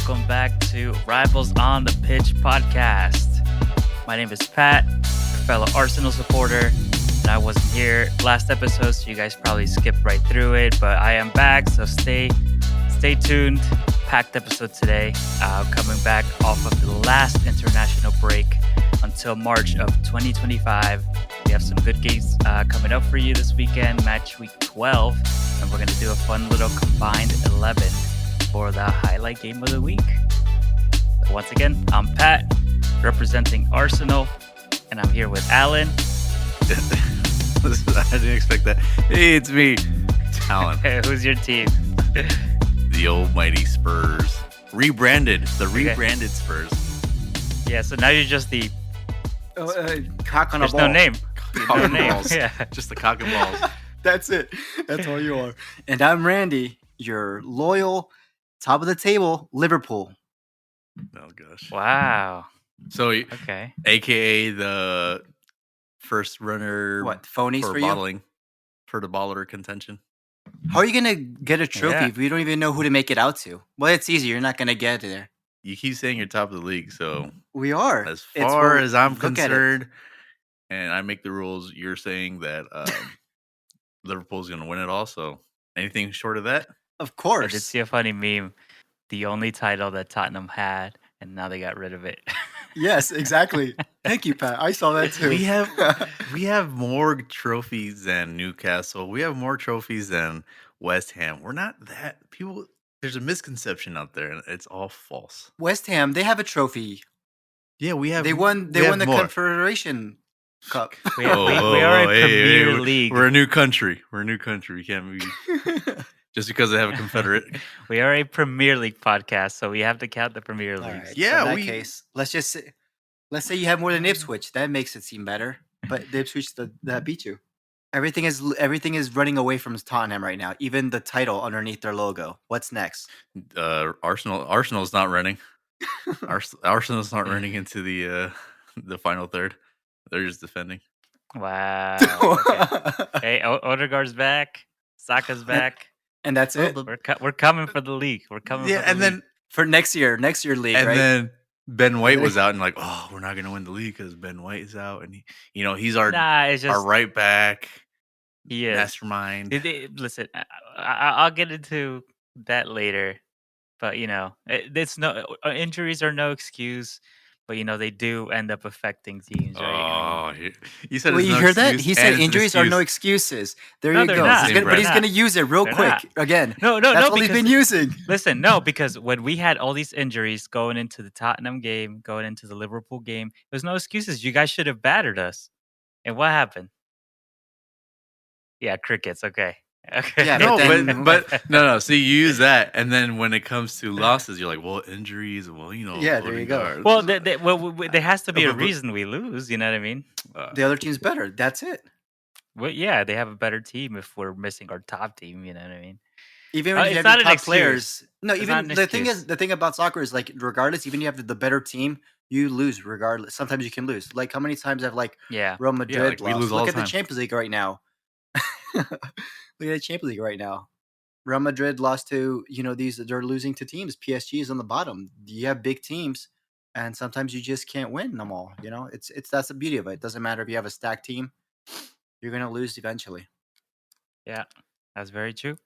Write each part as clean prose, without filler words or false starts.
welcome back to Rivals on the Pitch podcast. My name is Pat, a fellow Arsenal supporter, and I wasn't here last episode, so you guys probably skipped right through it, but I am back, so stay tuned. Packed episode today, coming back off of the last international break until March of 2025. We have some good games coming up for you this weekend, match week 12, and we're going to do a fun little combined 11 for the highlight game of the week. So once again, I'm Pat, representing Arsenal, and I'm here with Alan. I didn't expect that. Hey, it's me, Alan. Who's your team? The almighty Spurs. Rebranded. The rebranded Spurs. Yeah, so now you're just the... cock on a There's ball. no name. Cock and balls. Yeah. Just the cock and balls. That's it. That's all you are. And I'm Randy, your loyal, top of the table, Liverpool. Oh, gosh. Wow. So, Okay. AKA the first runner What, phonies for for bottling, for the bottler contention. How are you going to get a trophy Yeah. if we don't even know who to make it out to? Well, it's easy. You're not going to get there. You keep saying you're top of the league, so We are. as It's far what- as I'm look at it. concerned, and I make the rules, you're saying that Liverpool's going to win it all, so anything short of that? Of I course. did see a funny meme. The only title that Tottenham had, and now they got rid of it. Yes, exactly. Thank you, Pat. I saw that too. We have more trophies than Newcastle. We have more trophies than West Ham. We're not that people. There's a misconception out there, and it's all false. West Ham, they have a trophy. Yeah, we have. They won we have the more. Confederation Cup. We are a Premier League. We're a new country. We're a new country. We can't be just because they have a Confederate. We are a Premier League podcast, so we have to count the Premier All League. right. Yeah, so in that we- case, let's say you have more than Ipswich. That makes it seem better. But the Ipswich that beat you. Everything is running away from Tottenham right now. Even the title underneath their logo. What's next? Arsenal's not running. Arsenal's not running into the final third. They're just defending. Wow. Okay. Hey, Odegaard's back. Saka's back. And that's it We're coming for the league. We're coming. Yeah, for the and league. then for next year league, and right? then Ben White was out and like, oh, we're not gonna win the league because Ben White is out, and he's our It's just our right back he is. mastermind. Listen, I'll get into that later, but it's no injuries are no excuse, but they do end up affecting teams, right? Oh, you said Well, it's you no hear that? excuse He and said it's an injuries are no excuse. excuses. There No, you they're go. not. But They're he's not. going to use it real They're quick not. again. No, That's all because he's been using. listen, no, because when we had all these injuries going into the Tottenham game, going into the Liverpool game, there's no excuses. You guys should have battered us. And what happened? Yeah, crickets. Okay. Okay. Yeah, No, then- but no. See, you use that, and then when it comes to losses, you're like, well, injuries. Well, Yeah, there you go. Odegaard. well, there has to be a But- reason we lose. You know what I mean? The other team's better. That's it. Well, yeah, they have a better team if we're missing our top team. You know what I mean? Even when It's you have not your an top excuse. players. No, It's even not an the thing excuse. is, the thing about soccer is like, regardless, even if you have the better team, you lose regardless. Sometimes you can lose. Like how many times have Yeah. Real Madrid like, we lost? lose all Look the at the time. Champions League right now. Look at the Champions League right now. Real Madrid lost to they're losing to teams. PSG is on the bottom. You have big teams, and sometimes you just can't win them all. It's that's the beauty of it. It doesn't matter if you have a stacked team. You're gonna lose eventually. Yeah, that's very true.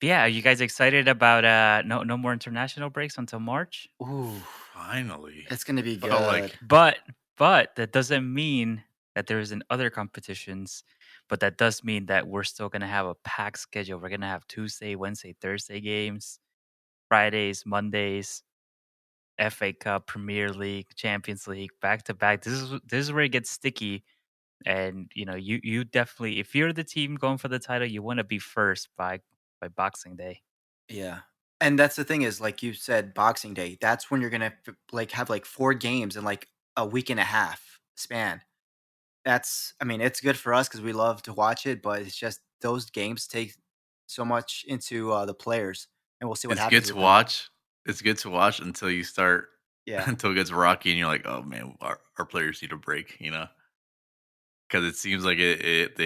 But yeah, are you guys excited about no more international breaks until March? Ooh, Finally, it's gonna be good. Felt like- But that doesn't mean that there isn't other competitions. But that does mean that we're still gonna have a packed schedule. We're gonna have Tuesday, Wednesday, Thursday games, Fridays, Mondays, FA Cup, Premier League, Champions League, back to back. This is where it gets sticky. And you definitely, if you're the team going for the title, you want to be first by Boxing Day. Yeah. And that's the thing is, like you said, Boxing Day. That's when you're gonna have 4 games in like a week and a half span. It's good for us because we love to watch it, but it's just those games take so much into the players, and we'll see what it's happens. good to with them. watch. It's good to watch until you start Yeah. until it gets rocky, and you're like, oh man, our players need a break, because it seems like it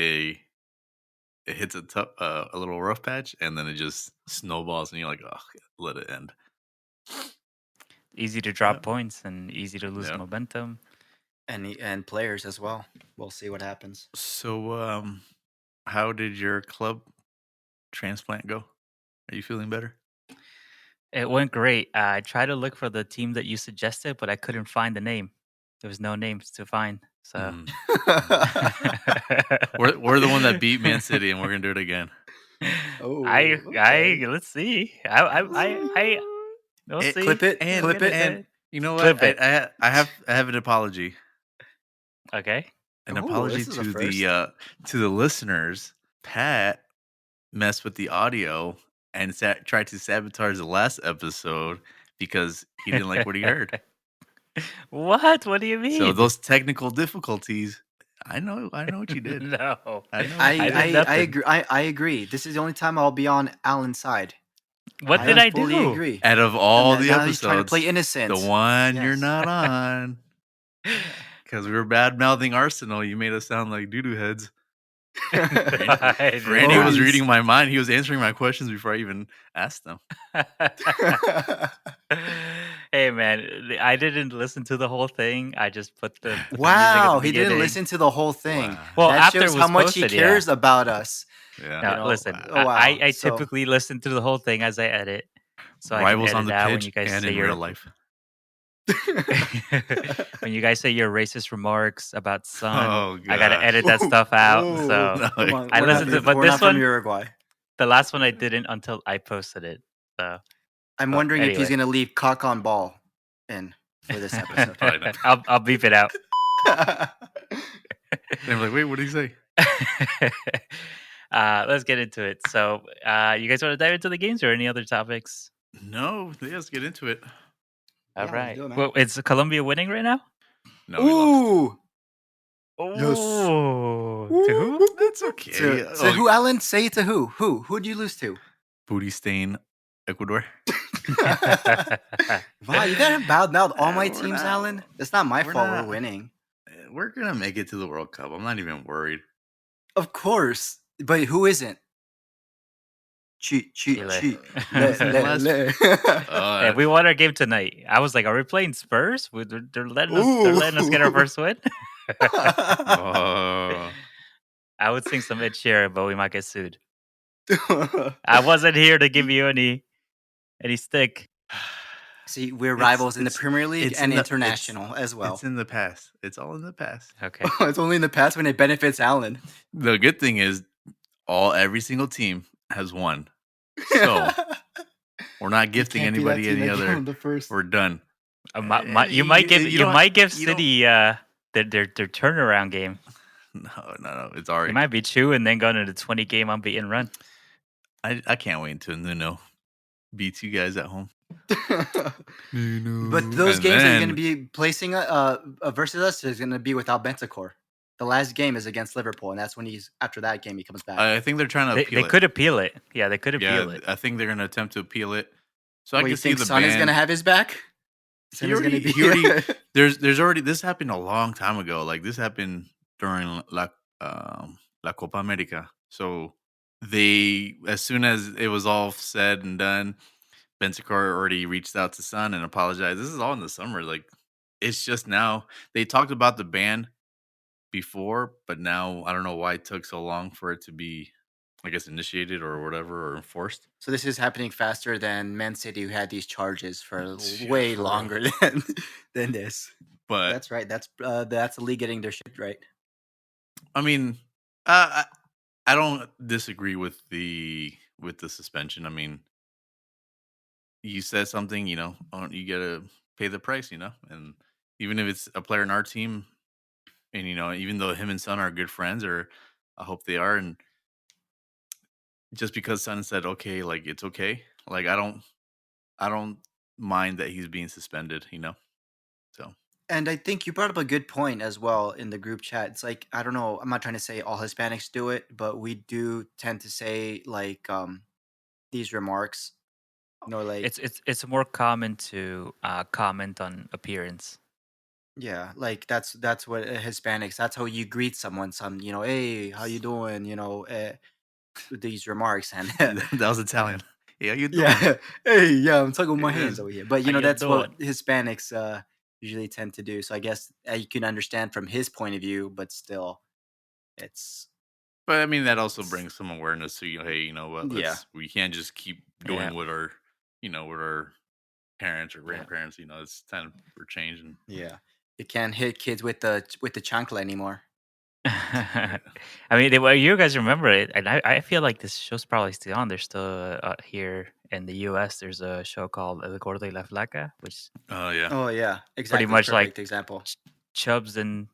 hits a little rough patch, and then it just snowballs, and you're like, oh, let it end. Easy to drop Yep. points and easy to lose Yeah. momentum. And players as well. We'll see what happens. So, how did your club transplant go? Are you feeling better? It went great. I tried to look for the team that you suggested, but I couldn't find the name. There was no names to find. So Mm. We're the one that beat Man City, and we're gonna do it again. Okay. Let's see. We'll see. Clip it. And Clip it. and you know Clip what? it. I have an apology. Okay. An Ooh, apology this is a to first. the listeners. Pat messed with the audio and tried to sabotage the last episode because he didn't like what he heard. What? What do you mean? So those technical difficulties, I know what you did. No. I know. I agree. I agree. This is the only time I'll be on Alan's side. What did I fully do? agree. Out of all And the now episodes, he's trying to play innocent. the one you're Yes. not on, because we were bad mouthing Arsenal. You made us sound like doo-doo heads. Randy was reading my mind. He was answering my questions before I even asked them. Hey man, I didn't listen to the whole thing. I just put the music at Wow, the he didn't beginning. listen to the whole thing. Wow. Well, that after shows it how was much he posted, cares about us. Yeah. No, You know, listen. oh, wow. I So- typically listen to the whole thing as I edit, so Rivals I can on edit the out when pitch you guys and say in your real life. when you guys say your racist remarks about Son. Oh, I gotta gosh. edit that stuff out. Ooh, So No, come on, I we're listened not, to, but we're this not from one, Uruguay. the last one I didn't until I posted it. So I'm Well, wondering if he's anyway. Oh, gonna leave cock on ball in for this episode. Probably not. I'll beep it out. They were like, wait, what did he say? Let's get into it. So, you guys want to dive into the games or any other topics? No, let's get into it. All let's right. do it, man. Well, is Colombia winning right now? No, we lost. Ooh, Yes. Oh, to who? That's okay. to who, Alan? Say it to who? Who'd you lose to? Booty stain, Ecuador. Wow, you gotta bad mouth all my We're teams, not- Alan. It's not my we're fault not. we're winning. We're gonna make it to the World Cup. I'm not even worried. Of course, but who isn't? Cheat. Chile. Le. We won our game tonight. I was like, "Are we playing Spurs? They're letting us get our first win." Oh. I would sing some Ed Sheeran, but we might get sued. I wasn't here to give you any stick. See, we're It's- rivals in the it's- Premier League it's and in the- international as well. It's in the past. It's all in the past. Okay. It's only in the past when it benefits Alan. The good thing is, every single team has won. So we're not gifting anybody any other. We're done. You might give you don't- might give you don't- City their turnaround game. No. It's already. It might be 2 and then go into the 20 game unbeaten run. I can't wait until Nuno beats you guys at home. But those And games that you're then- going to be placing versus us is going to be without Bentancur. The last game is against Liverpool, and that's when after that game he comes back. I think they're trying to appeal They it. could appeal it. Yeah, they could appeal it. I think they're going to attempt to appeal it. So I What, can you see think the Son is ban. going to have his back? Son is gonna he already- There's already, this happened a long time ago. Like this happened during La Copa America. So as soon as it was all said and done, Bentancur already reached out to Son and apologized. This is all in the summer. Like it's just now they talked about the ban before, but now I don't know why it took so long for it to be, I guess, initiated or whatever or enforced. So this is happening faster than Man City, who had these charges for Yeah, way for longer than this. But That's right. That's the league getting their shit right. I mean, I don't disagree with the suspension. I mean, you said something, you gotta pay the price, and even if it's a player in our team, and even though him and Son are good friends, or I hope they are, and just because Son said okay, like it's okay, like I don't mind that he's being suspended, So And I think you brought up a good point as well in the group chat. It's like, I don't know, I'm not trying to say all Hispanics do it, but we do tend to say like these remarks. Like It's more common to comment on appearance. yeah, like that's what Hispanics. That's how you greet someone. Hey, how you doing? These remarks and that was Italian. Hey, how you doing? Yeah. Hey, yeah, I'm talking with my hands Yes. over here. But How you that's doing? what Hispanics usually tend to do. So I guess you can understand from his point of view, but still, it's But I mean, that also it's brings some awareness to hey, you know what? yeah, We can't just keep Yeah. doing what our, with our parents or Yeah. grandparents. It's time for change. And yeah. You can't hit kids with the chancla anymore. I mean, well, you guys remember it, and I feel like this show's probably still on. There's still here in the U.S. There's a show called El Gordo y la Flaca, which oh yeah, Oh yeah, pretty exactly. much like Perfect example. Chubs and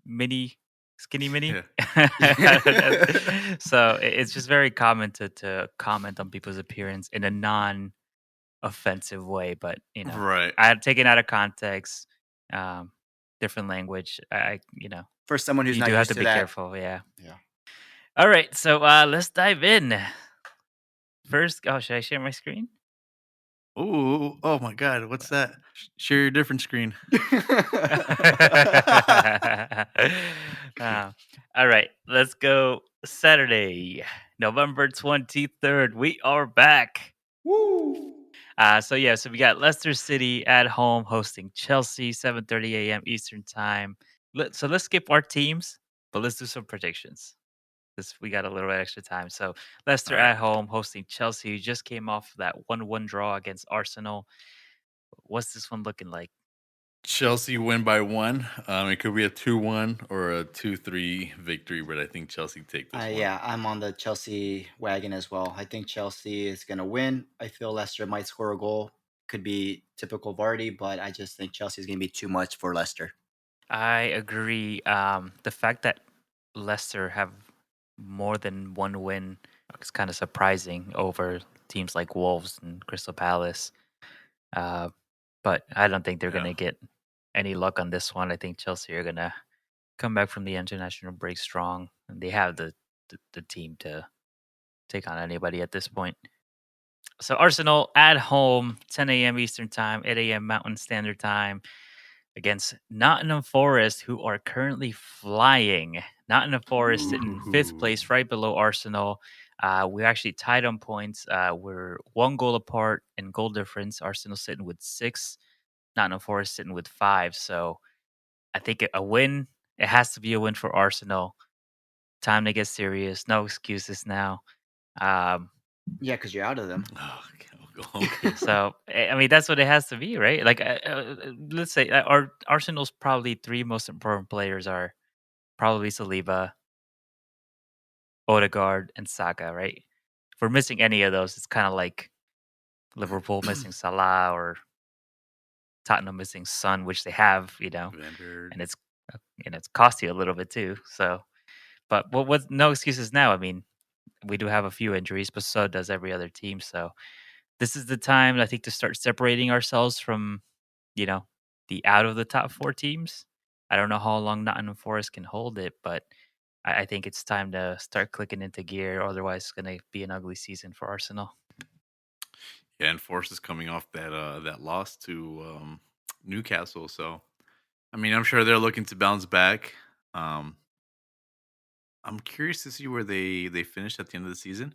mini, skinny mini. yeah, So it's just very common to comment on people's appearance in a non-offensive way, but right. I take it out of context, um, different language. For someone who's You not do have used to to be that. careful. Yeah. Yeah. All right, so let's dive in. First, should I share my screen? Oh my God, what's that? Share your different screen. Uh, all right, let's go. Saturday, November 23rd. We are back. Woo! So we got Leicester City at home hosting Chelsea, 7:30 a.m. Eastern time. Let's skip our teams, but let's do some predictions. This we got a little bit extra time. So Leicester All right. at home hosting Chelsea, who just came off that 1-1 draw against Arsenal. What's this one looking like? Chelsea win by 1. It could be a 2-1 or a 2-3 victory, but I think Chelsea take this one. Yeah, I'm on the Chelsea wagon as well. I think Chelsea is going to win. I feel Leicester might score a goal. Could be typical Vardy, but I just think Chelsea is going to be too much for Leicester. I agree. The fact that Leicester have more than one win is kind of surprising over teams like Wolves and Crystal Palace. But I don't think they're going Yeah. to get any luck on this one. I think Chelsea are going to come back from the international break strong, and they have the team to take on anybody at this point. So Arsenal at home, 10 a.m. Eastern Time, 8 a.m. Mountain Standard Time, against Nottingham Forest, who are currently flying. Nottingham Forest sitting in fifth place, right below Arsenal. We're actually tied on points. We're one goal apart in goal difference. Arsenal sitting with 6, Nottingham Forest sitting with 5. So I think a win, it has to be a win for Arsenal. Time to get serious. No excuses now. Um, Yeah, because you're out of them. Oh, okay. so I mean, that's what it has to be, right? Like, let's say our Arsenal's probably 3 most important players are probably Saliba, Odegaard, and Saka, right? If we're missing any of those, it's kind of like Liverpool missing Salah or Tottenham missing Son, which they have, Vanguard. and it's cost you a little bit too. So, but what? No excuses now. I mean, we do have a few injuries, but so does every other team. So this is the time I think to start separating ourselves from, the out of the top 4 teams. I don't know how long Nottingham Forest can hold it, but I think it's time to start clicking into gear. Otherwise, it's going to be an ugly season for Arsenal. Yeah, and Force is coming off that loss to Newcastle. So, I mean, I'm sure they're looking to bounce back. I'm curious to see where they finished at the end of the season,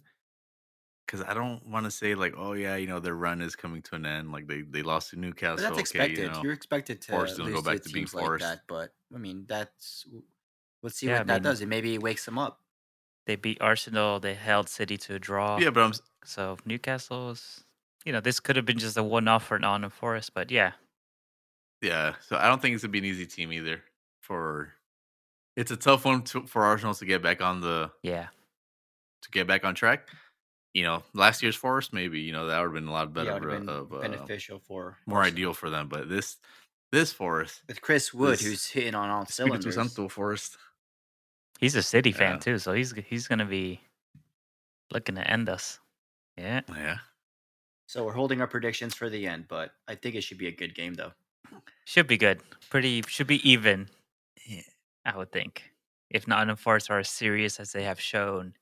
because I don't want to say like, oh yeah, their run is coming to an end. Like they lost to But Newcastle. that's Okay, expected. You're expected to Forest is gonna go lose to back to being teams like Forest. that. But I mean, let's see Yeah, I what that mean, does. It maybe wakes them up. they beat Arsenal. They held City to a draw. Yeah, but So Newcastle is, this could have been just a one-off for Nottingham Forest, but yeah. yeah. So I don't think it's gonna be an easy team either. It's a tough one for Arsenal to get back on Yeah. track. Last year's Forest, maybe that would have been a lot Yeah, better it would have been of beneficial for more Arsenal. ideal for them. But this Forest With Chris Wood, this who's hitting on all Espiritu cylinders. Santo Forest. He's a City fan Yeah. too, so he's going to be looking to end us. Yeah. Yeah. So we're holding our predictions for the end, but I think it should be a good game though. Should be good. Should be even, Yeah. I would think. If Nottingham Forest are as serious as they have shown,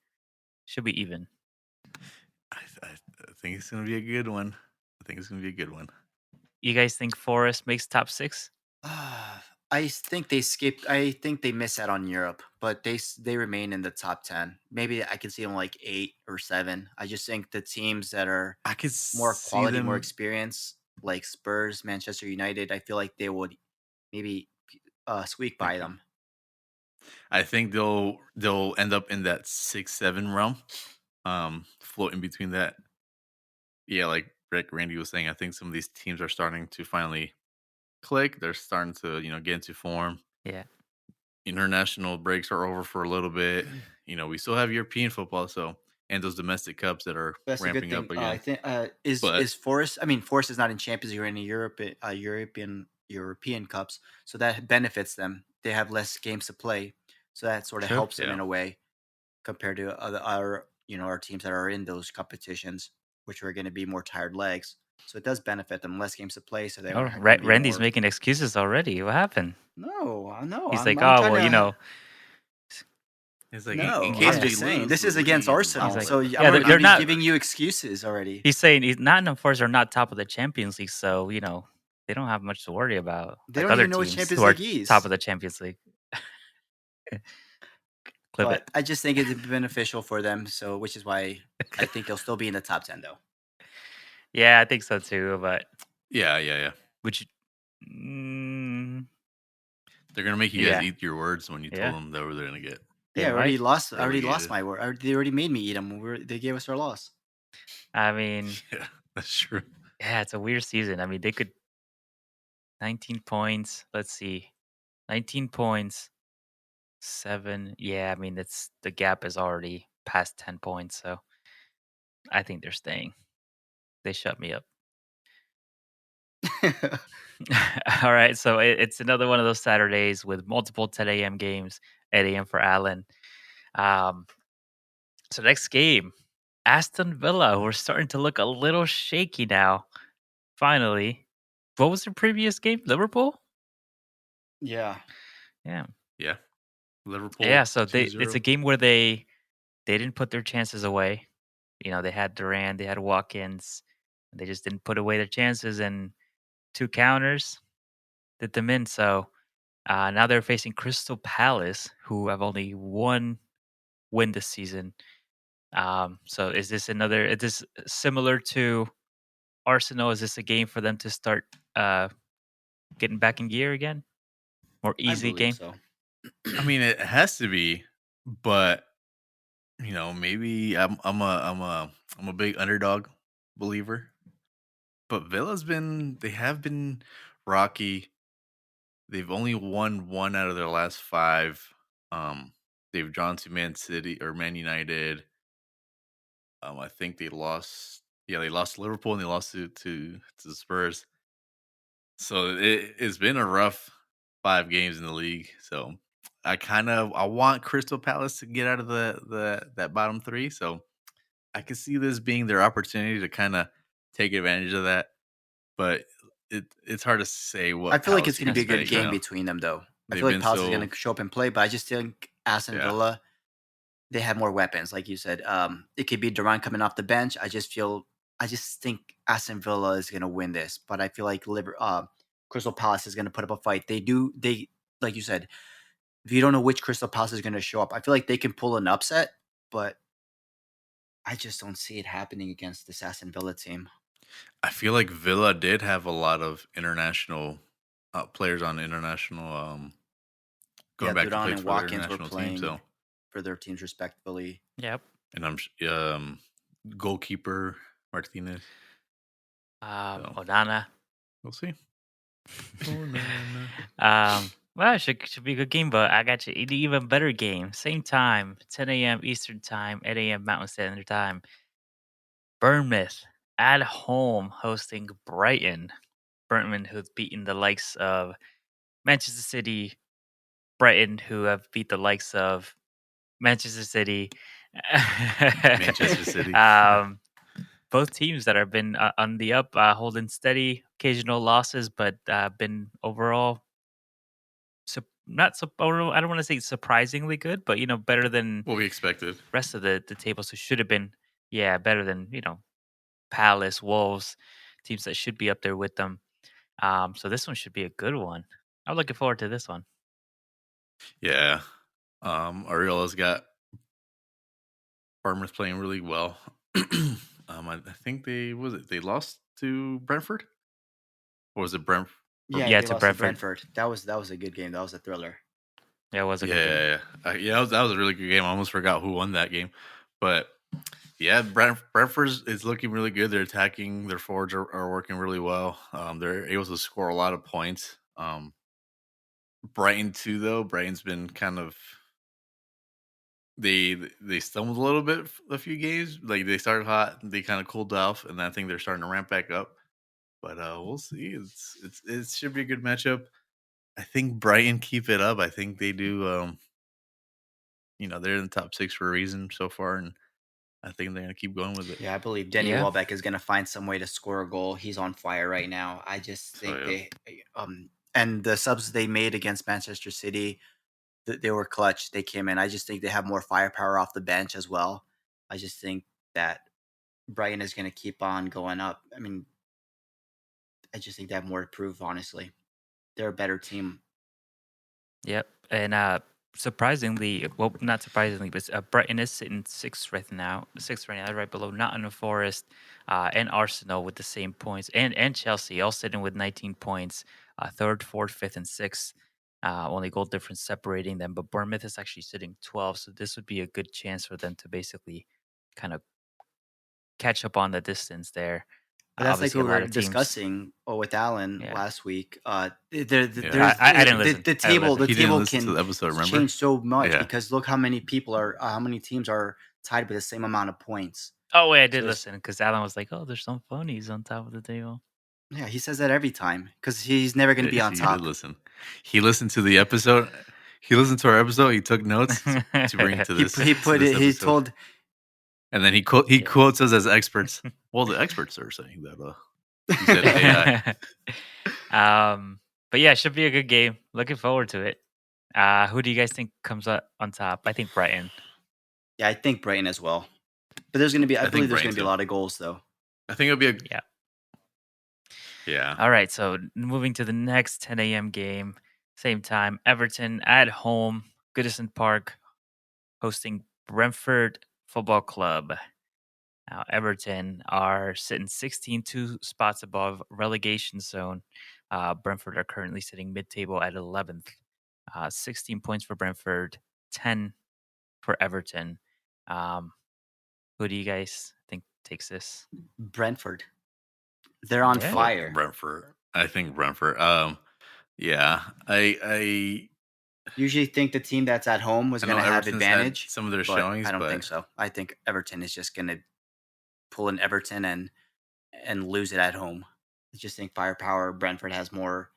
should be even. I think it's gonna be a good one. You guys think Forest makes top 6? I think they skipped. I think they miss out on Europe, but they remain in the top 10. Maybe I can see them like 8 or 7. I just think the teams that are I could more see quality, more them. experience, like Spurs, Manchester United, I feel like they would maybe squeak by Okay. them. I think they'll end up in that 6-7 realm, floating between that. Yeah, like Randy was saying, I think some of these teams are starting to finally click. They're starting to get into form. Yeah. International breaks are over for a little bit. We still have European football, and those domestic cups that are That's a good ramping thing. up I again. think But is Forest. I mean, Forest is not in Champions League or any European cups, so that benefits them. They have less games to play, so that sort of True. helps them yeah, in a way compared to our teams that are in those competitions, which are going to be more tired legs. So it does benefit them. Less games to play, so they're Oh, going to be Randy's more. making excuses already. What happened? No, I know. He's like, I'm oh trying well, to. it's like in No, I'm case yeah. we just saying lose this the is against league and blah, He's Arsenal, blah, like, so blah. yeah, I'm already they're not. giving you excuses already. He's saying he's Nottingham Forest are not top of the Champions League, so they don't have much to worry about They like don't other even know what teams who Champions are League top is. of the Champions League. Clip it. But I just think it's beneficial for them, so which is why I think they'll still be in the top 10 though. Yeah, I think so too. But Yeah. would you? They're gonna make you guys Yeah, eat your words when you yeah, told them that they're gonna get they Yeah, I already might. lost. I already lost relegated. my word. They already made me eat them. They gave us our loss. I mean, Yeah, that's true. yeah, it's a weird season. I mean, they could 19 points. Let's see, 19 points, 7. Yeah, I mean, it's the gap is already past 10 points, so I think they're staying. They shut me up. All right, so it's another one of those Saturdays with multiple 10 a.m. games, 8 a.m. for Allen. Um, so next game, Aston Villa. We're starting to look a little shaky now. Finally, what was their previous game? Liverpool. Yeah. Yeah, Yeah, Liverpool yeah. So it's a 2-0. game where they didn't put their chances away. They had Duran, they had Watkins, they just didn't put away their chances, and 2 counters did them in. So now they're facing Crystal Palace, who have only one win this season. So is this similar to Arsenal? Is this a game for them to start getting back in gear again? More I easy believe game? so. I mean, it has to be, but maybe I'm a big underdog believer. But they have been rocky. They've only won 1 out of their last 5. They've drawn to Man City or Man United. I think they lost. Yeah, they lost to Liverpool and they lost to the Spurs. So it's been a rough 5 games in the league. So I want Crystal Palace to get out of that bottom 3. So I can see this being their opportunity to kind of take advantage of that. But it's hard to say I what feel like Palace it's going can to be a good expect. game between them, though. I They've feel like been Palace is so going to show up and play, but I just think Aston yeah. Villa, they have more weapons, like you said. It could be Duran coming off the bench. I just think Aston Villa is going to win this, but I feel like Crystal Palace is going to put up a fight. They like you said, if you don't know which Crystal Palace is going to show up, I feel like they can pull an upset, but I just don't see it happening against this Aston Villa team. I feel like Villa did have a lot of international players on international Yeah, going back to Duran play and for their Watkins were international team. playing So for their teams respectively. Yep. and I'm goalkeeper Martinez. So Onana. we'll see. Well, it should be a good game, but I got you an even better game. Same time, 10 a.m. Eastern Time, 8 a.m. Mountain Standard Time. Bournemouth at home hosting Brighton. Brighton, who's beaten the likes of Manchester City. Brighton, who have beat the likes of Manchester City. Manchester City. Both teams that have been on the up, holding steady, occasional losses, but been overall not so. I don't want to say surprisingly good, but better than What we expected. rest of the table. So should have been, better than Palace, Wolves, teams that should be up there with them. So this one should be a good one. I'm looking forward to this one. Yeah. Ariola's got Bournemouth playing really well. I think they lost to Brentford, or was it Brentford? Yeah, Yeah, they to lost to Brentford. Brentford. That was a good game. That was a thriller. Yeah, it was a Yeah, good game. that was a really good game. I almost forgot who won that game, but yeah, Brentford is looking really good. They're attacking. Their forwards are working really well. They're able to score a lot of points. Brighton too, though. Brighton's been kind of they stumbled a little bit a few games. Like they started hot, they kind of cooled off, and I think they're starting to ramp back up. But we'll see. It should be a good matchup. I think Brighton keep it up. I think they do. They're in the top 6 for a reason so far, and I think they're gonna keep going with it. Yeah, I believe Denny Yeah. Welbeck is going to find some way to score a goal. He's on fire right now. I just So think yeah, and the subs they made against Manchester City, they were clutch. They came in. I just think they have more firepower off the bench as well. I just think that Brighton is going to keep on going up. I mean, I just think they have more to prove, honestly. They're a better team. Yep. And surprisingly, well, not surprisingly, but Brighton is sitting sixth right now, right below Nottingham Forest and Arsenal with the same points, and Chelsea all sitting with 19 points, third, fourth, fifth, and sixth. Only goal difference separating them, but Bournemouth is actually sitting 12, so this would be a good chance for them to basically kind of catch up on the distance there. But that's like Obviously, a what we lot were of teams. discussing with Alan Yeah, last week. yeah. I didn't listen. The I didn't table listen. the He didn't table listen to can the episode. Remember? change so much Yeah. because look how many teams are tied with the same amount of points. Oh wait, I So did it's, listen because Alan was like, "Oh, there's some phonies on top of the table." yeah, he says that every time because he's never going to be on He did top. listen. He listened to the episode. He listened to our episode. He took notes to bring it to this. He put it. He episode. told. And then he quotes us as experts. Well, the experts are saying that. He said AI. But yeah, it should be a good game. Looking forward to it. Who do you guys think comes up on top? I think Brighton. Yeah, I think Brighton as well. But there's going to be. I believe there's going Brighton's to be a lot of goals though. I think it'll be a Yeah. yeah. All right, so moving to the next 10 a.m. game, same time, Everton at home, Goodison Park, hosting Brentford Football Club. Now, Everton are sitting 16, 2 spots above relegation zone. Brentford are currently sitting mid-table at 11th. 16 points for Brentford, 10 for Everton. Who do you guys think takes this? Brentford. They're on Yeah. fire. Brentford. I think Brentford. Yeah. I Usually think the team that's at home was I going know to have Everton's had advantage, some of their but showings, I don't but think so. I think Everton is just going to pull in Everton and lose it at home. I just think firepower. Brentford has more.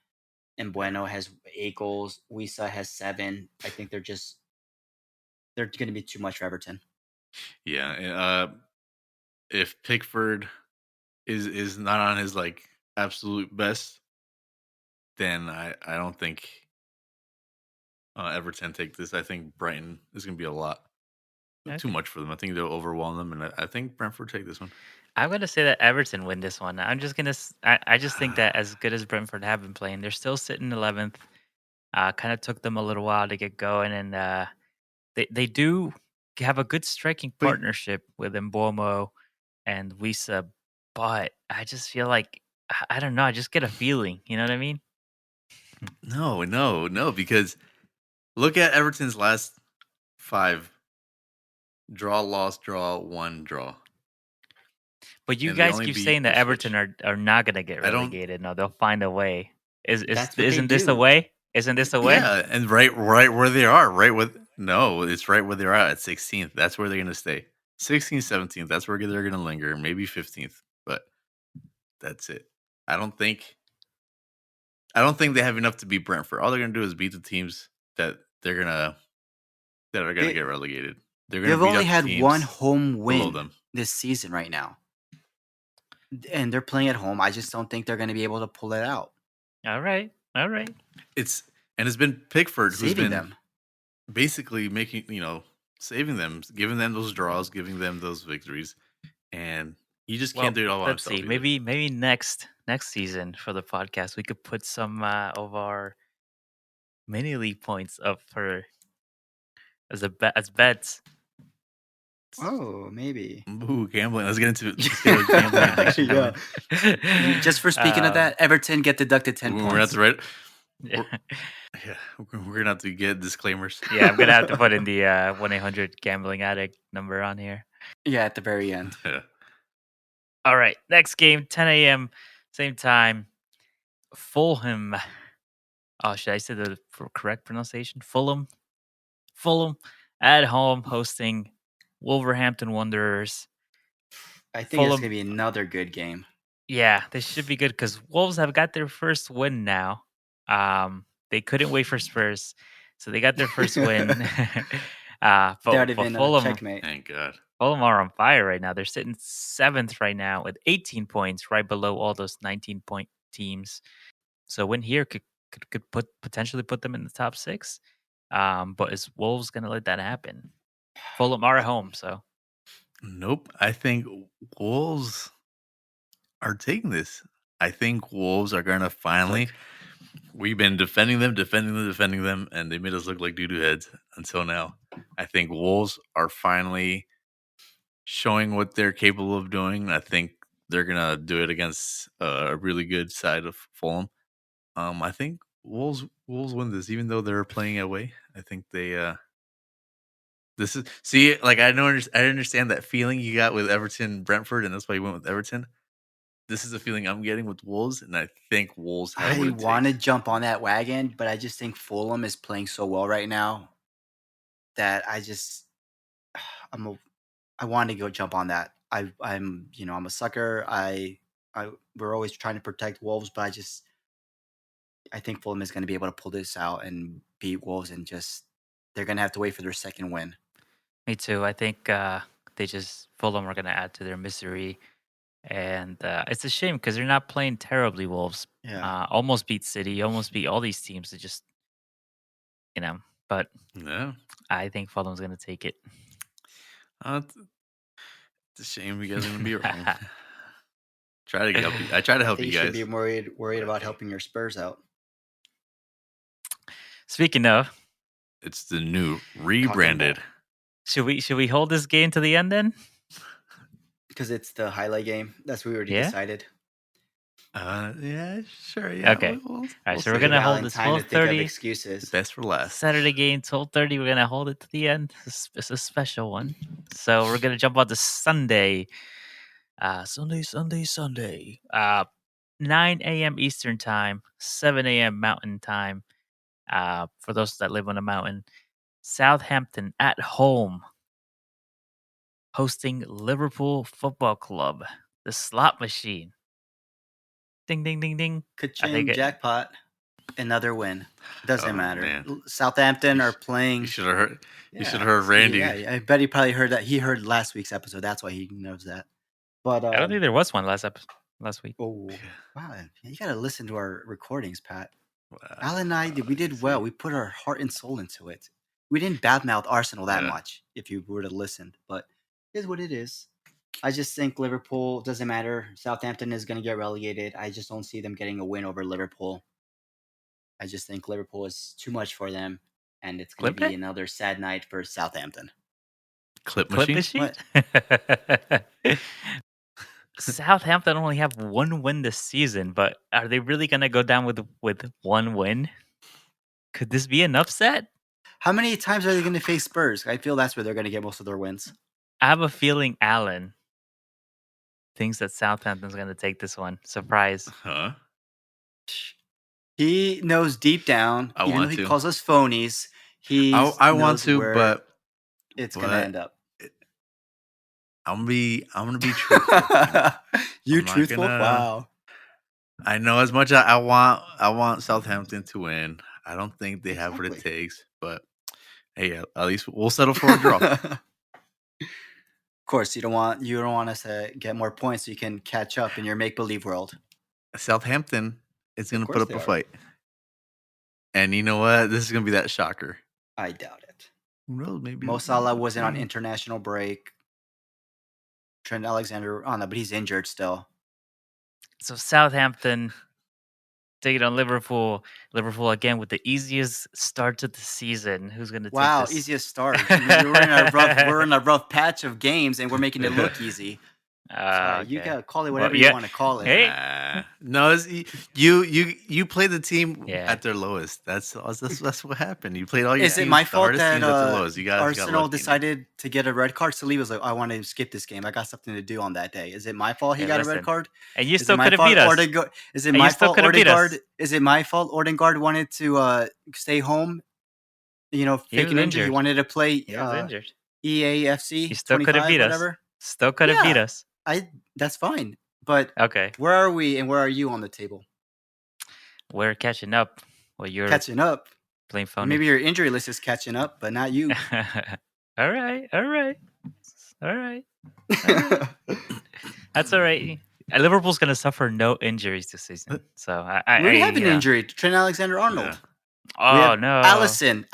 And Bueno has 8 goals. Wisa has 7. I think they're going to be too much for Everton. yeah. If Pickford is not on his like absolute best, then I don't think Everton take this. I think Brighton is going to be a lot too Okay. much for them. I think they'll overwhelm them, and I think Brentford take this one. I'm going to say that Everton win this one. I'm just going to I just think that as good as Brentford have been playing, they're still sitting 11th. Kind of took them a little while to get going, and they do have a good striking Wait. partnership with Mbomo and Wisa, but I just feel like I don't know. I just get a feeling. You know what I mean? No, because look at Everton's last 5: draw, loss, draw, 1 draw. But you And they guys only keep beat saying that Ipswich. Everton are not going to get I don't. relegated. No, they'll find a way. That's what they Isn't this a do. way? Isn't this a way? Yeah, and right where they are, it's right where they are at 16th. That's where they're gonna stay. 16th, 17th. That's where they're gonna linger. Maybe 15th, but that's it. I don't think they have enough to beat Brentford. All they're gonna do is beat the teams that are gonna They- get relegated. They're gonna They've beat only up had teams one home below win them. this season right now. And they're playing at home. I just don't think they're going to be able to pull it out. All right. It's been Pickford who's Saving been them. basically making saving them, giving them those draws, giving them those victories, and you just can't do it all on Let's himself. see. Maybe next season for the podcast we could put some of our mini league points up for as bets. Oh, maybe. Ooh, gambling. Let's get into gambling addiction. Yeah. Just for speaking of that, Everton get deducted 10 We're gonna have points. to write. Yeah. We're gonna have to get disclaimers. Yeah, I'm gonna have to put in the 1-800 gambling addict number on here. Yeah, at the very end. Yeah. All right, next game, 10 a.m. same time. Fulham. Oh, should I say the correct pronunciation? Fulham at home hosting Wolverhampton Wanderers. I think it's Fulham- going to be another good game. Yeah, this should be good because Wolves have got their first win now. They couldn't wait for Spurs, so they got their first win. That would But have been a Fulham, checkmate. Thank God. Fulham are on fire right now. They're sitting 7th right now with 18 points, right below all those 19-point teams. So win here could potentially put them in the top 6. But is Wolves going to let that happen? Fulham are at home, so Nope. I think Wolves are taking this. I think Wolves are gonna finally. We've been defending them, and they made us look like doo-doo heads until now. I think Wolves are finally showing what they're capable of doing. I think they're gonna do it against a really good side of Fulham. I think Wolves win this, even though they're playing away. I think they. This is like I understand that feeling you got with Everton, Brentford, and that's why you went with Everton. This is the feeling I'm getting with Wolves, and I think Wolves have what I it want to takes. jump on that wagon, but I just think Fulham is playing so well right now that I want to go jump on that. I'm a sucker. We're always trying to protect Wolves, but I think Fulham is going to be able to pull this out and beat Wolves, and they're going to have to wait for their second win. me too. I think Fulham are going to add to their misery. And it's a shame because they're not playing terribly, Wolves. Yeah. Almost beat City, almost beat all these teams. They just, but Yeah, I think Fulham's going to take it. it's a shame you guys are gonna be wrong. Try to help you. I try to help I think you you guys. should be worried about helping your Spurs out. Speaking of, It's the new rebranded. should we hold this game to the end then? Because it's the highlight game. That's what we already Yeah? decided. Yeah, sure. Yeah. Okay. We'll so we're see. gonna hold this time to think of 12:30. excuses. Best for last. Saturday game, 12:30. We're gonna hold it to the end. It's a special one. So we're gonna jump on to Sunday. Sunday. 9 a.m. Eastern time, 7 a.m. Mountain time. For those that live on a mountain, Southampton at home, hosting Liverpool Football Club, the slot machine. Ding, ding, ding, ding. Ka-ching, jackpot. Another win. Doesn't matter. Man. Southampton are playing. You should have heard. You should have heard Randy. Yeah, I bet he probably heard that. He heard last week's episode. That's why he knows that. But I don't think there was one last week. Oh, wow! You gotta listen to our recordings, Pat. Wow. Alan and I we did well. We put our heart and soul into it. We didn't badmouth Arsenal that much. If you were to listen, but it is what it is. I just think Liverpool doesn't matter. Southampton is going to get relegated. I just don't see them getting a win over Liverpool. I just think Liverpool is too much for them, and it's going to be another sad night for Southampton. Clip machine? Southampton only have one win this season, but are they really going to go down with one win? Could this be an upset? How many times are they going to face Spurs? I feel that's where they're going to get most of their wins. I have a feeling Alan thinks that Southampton's going to take this one. Surprise. Huh? He knows deep down, even though he calls us phonies, I want to, but it's going to end up. I'm gonna be truthful. You truthful? Wow. I know as much as I want Southampton to win. I don't think they have what it takes, but hey, at least we'll settle for a draw. Of course, you don't want us to get more points so you can catch up in your make-believe world. Southampton is going to put up a fight. And you know what? This is going to be that shocker. I doubt it. Who knows? Maybe Mo Salah wasn't on international break. Trent Alexander, but he's injured still. So Southampton taking on Liverpool. Liverpool again with the easiest start to the season. Who's going to take Wow, this? easiest start. We're in a rough patch of games, and we're making it look easy. Sorry, you Okay. gotta call it Well, whatever yeah. you want to call it. Hey. No, you played the team Yeah. at their lowest. That's what happened. You played all your Is it teams, my the fault hardest that teams at their lowest. You got Arsenal lucky. decided to get a red card? Salih was like, I want to skip this game. I got something to do on that day. Is it my fault he Hey, got a listen. red card? And you Is still it my could have fault beat us. Is it And my you still fault could have beat us. Odegaard? Is it my fault Odegaard wanted to stay home? He Fake was an injury. He injured. wanted to play He was injured. EAFC You still could have 25, beat us. whatever. Still could have beat Yeah. us. That's fine. But Okay. where are we and where are you on the table? We're catching up. Well, you're Catching up. playing phony. Maybe your injury list is catching up, but not you. All right. That's all right. Liverpool's going to suffer no injuries this season. So we already have an injury. Trent Alexander-Arnold. Yeah. Oh no, Allison,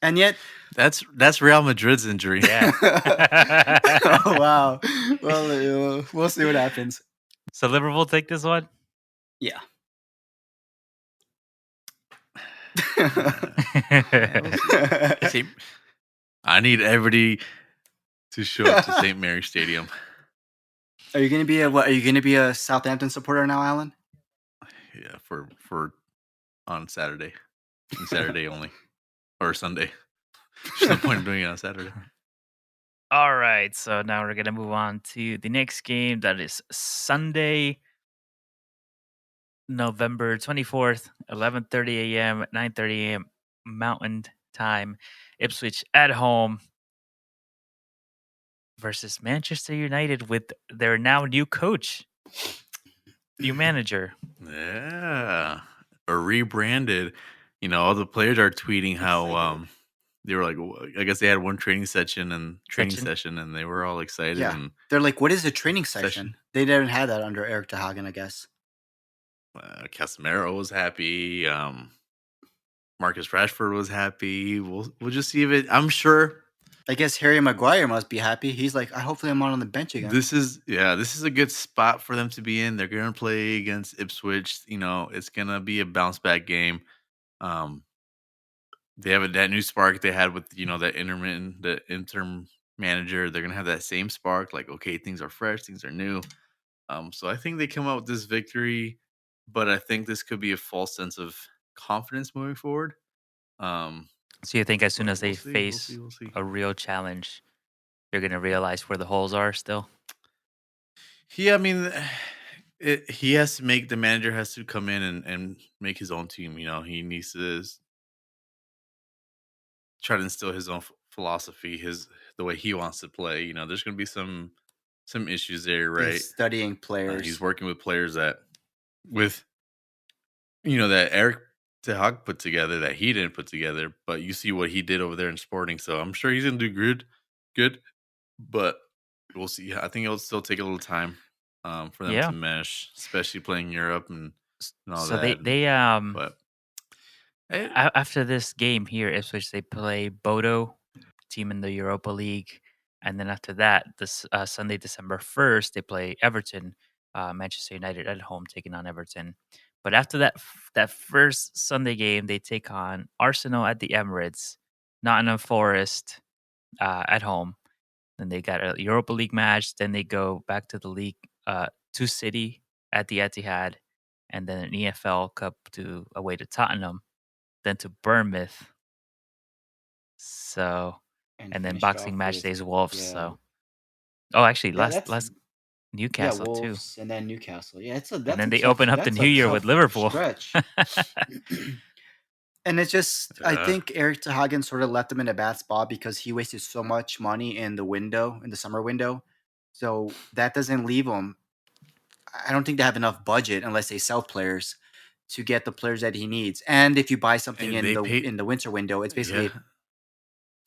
and yet that's Real Madrid's injury. Yeah. Oh wow. Well, we'll see what happens. So Liverpool take this one? Yeah. I need everybody to show up to St. Mary's Stadium. Are you gonna be a Southampton supporter now, Alan? Yeah, for on Saturday. And Saturday only. Or Sunday. There's no point in doing it on Saturday. All right, so now we're gonna move on to the next game. That is Sunday, November 24th, 11:30 a.m., 9:30 a.m. Mountain Time. Ipswich at home versus Manchester United with their now new coach, new manager. Yeah, or rebranded. All the players are tweeting how they were like, I guess they had one training session and they were all excited. Yeah, and they're like, "What is a training session?" They didn't have that under Eric de Hagen, I guess. Casemiro was happy. Marcus Rashford was happy. We'll just see if it. I'm sure. I guess Harry Maguire must be happy. He's like, hopefully I'm on the bench again. This is a good spot for them to be in. They're going to play against Ipswich. It's going to be a bounce back game. They have that new spark they had with the interim manager. They're going to have that same spark. Like, okay, things are fresh, things are new. So I think they come out with this victory, but I think this could be a false sense of confidence moving forward. So you think as soon as they we'll face see. a real challenge, they're going to realize where the holes are still? Yeah, I mean, the manager has to come in and make his own team. He needs to try to instill his own philosophy, the way he wants to play. There's going to be some issues there, right? He's studying players. He's working with players that Eric de Hagen put together that he didn't put together, but you see what he did over there in Sporting. So I'm sure he's going to do good, but we'll see. I think it'll still take a little time for them to mesh, especially playing Europe and all so that. But after this game here, Ipswich, they play Bodo, team in the Europa League. And then after that, this Sunday, December 1st, they play Everton, Manchester United at home, taking on Everton. But after that first Sunday game, they take on Arsenal at the Emirates, Nottingham Forest at home. Then they got a Europa League match. Then they go back to the league, to City at the Etihad, and then an EFL Cup away to Tottenham, then to Bournemouth. So, and then Boxing Match Days Wolves. Yeah. So, actually, last Newcastle Wolves, too, and then Newcastle. Yeah, and then they open up the new year with Liverpool. Stretch. And it's just, I think Eric de Hagen sort of left them in a bad spot because he wasted so much money in the summer window. So that doesn't leave them. I don't think they have enough budget unless they sell players to get the players that he needs. And if you buy something in the winter window, it's basically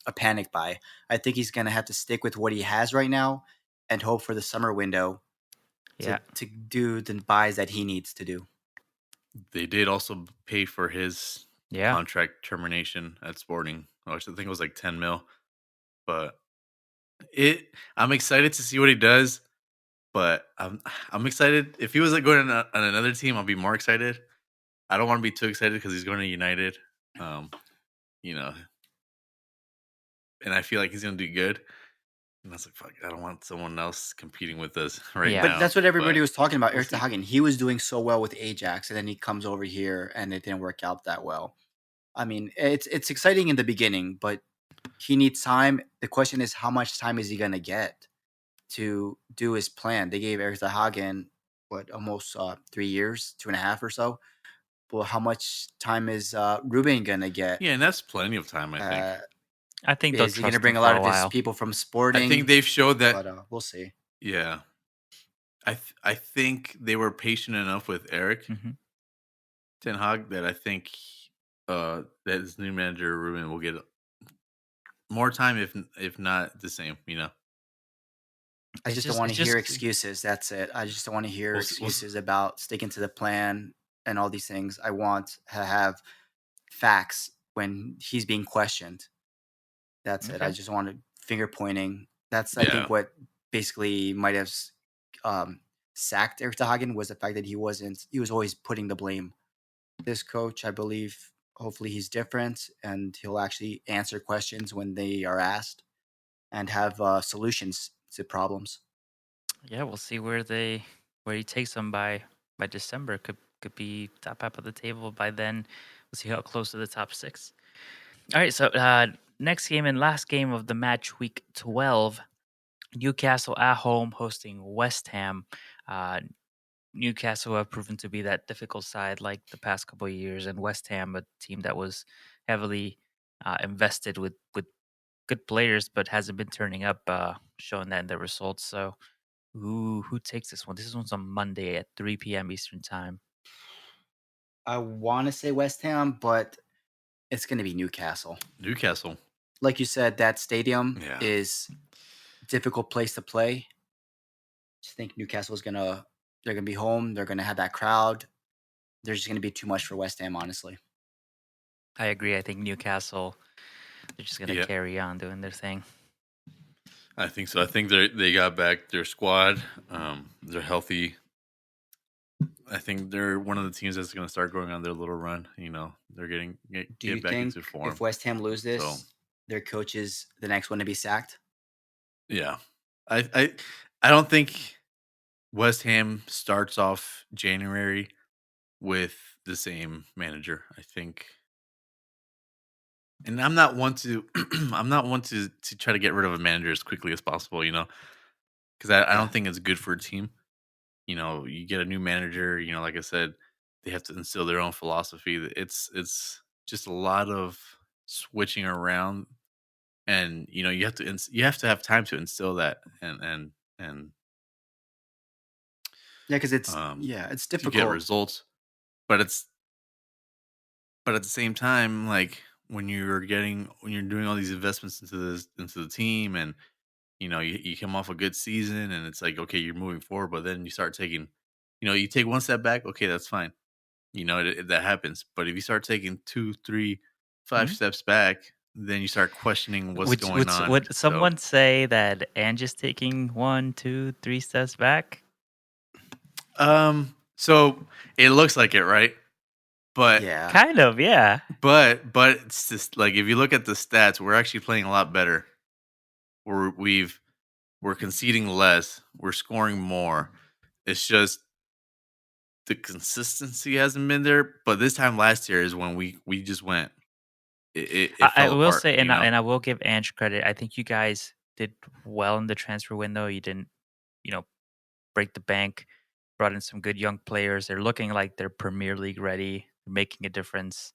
a panic buy. I think he's going to have to stick with what he has right now and hope for the summer window to do the buys that he needs to do. They did also pay for his contract termination at Sporting, which I think it was like 10 mil. But I'm excited to see what he does. But I'm excited. If he was going on another team, I'll be more excited. I don't want to be too excited because he's going to United. You know, and I feel like he's going to do good. And I was like, fuck, I don't want someone else competing with us right Yeah. But now. that's what everybody was talking about. we'll Erik see. Ten Hag, he was doing so well with Ajax, and then he comes over here, and it didn't work out that well. I mean, it's exciting in the beginning, but he needs time. The question is, how much time is he gonna get to do his plan? They gave Erik Ten Hag almost 3 years, 2.5 or so. Well, how much time is Ruben gonna get? Yeah, and that's plenty of time, I think. I think they'll Is he gonna trust bring him a for lot a of his while. people from Sporting? I think they've showed that. But we'll see. Yeah, I think they were patient enough with Erik Ten Hag that I think that his new manager Ruben will get more time, if not the same. You know, I It's just don't just want it's to hear just excuses. That's it. I just don't want to hear We'll s- we'll s- excuses about sticking to the plan and all these things. I want to have facts when he's being questioned. That's it. I okay. just want finger pointing. That's I yeah, think what basically might have sacked Erik Ten Hag was the fact that he was always putting the blame. This coach, I believe, hopefully he's different and he'll actually answer questions when they are asked and have solutions to problems. Yeah, we'll see where he takes them by December. Could be top half of the table by then. We'll see how close to the top 6. All right, so next game and last game of the match week 12, Newcastle at home hosting West Ham. Newcastle have proven to be that difficult side like the past couple of years, and West Ham, a team that was heavily invested with good players, but hasn't been turning up, showing that in the results. So, who takes this one? This one's on Monday at 3 p.m. Eastern time. I want to say West Ham, but it's going to be Newcastle. Newcastle. Like you said, that stadium Yeah. is a difficult place to play. I just think Newcastle's they're gonna be home. They're gonna have that crowd. There's just gonna be too much for West Ham, honestly. I agree. I think Newcastle, they're just going to Yeah. carry on doing their thing. I think so. I think they got back their squad. They're healthy. I think they're one of the teams that's going to start going on their little run. You know, they're Do you get back think into form. if West Ham lose this, So- their coach is the next one to be sacked? Yeah, I don't think West Ham starts off January with the same manager. I think, and I'm not one to try to get rid of a manager as quickly as possible. You know, because I Yeah. don't think it's good for a team. You know, you get a new manager. You know, like I said, they have to instill their own philosophy. It's just a lot of switching around, and you know, you have to have time to instill that and Yeah, because it's to get difficult. results. But at the same time, like when you're doing all these investments into the team, and you know you come off a good season, and it's like, okay, you're moving forward, but then you start taking, you know, you take one step back, okay, that's fine, you know, that happens. But if you start taking 2, 3, 5 Mhm. steps back, then you start questioning what's Would, going would, on. would So, someone say that Ange is taking 1, 2, 3 steps back? so it looks like it, right? But Yeah. Kind of, yeah. but it's just like, if you look at the stats, we're actually playing a lot better. We're conceding less. We're scoring more. It's just the consistency hasn't been there. But this time last year is when we just went. It I fell will apart. say, You know. and I will give Ange credit. I think you guys did well in the transfer window. You didn't, break the bank. Brought in some good young players. They're looking like they're Premier League ready, making a difference.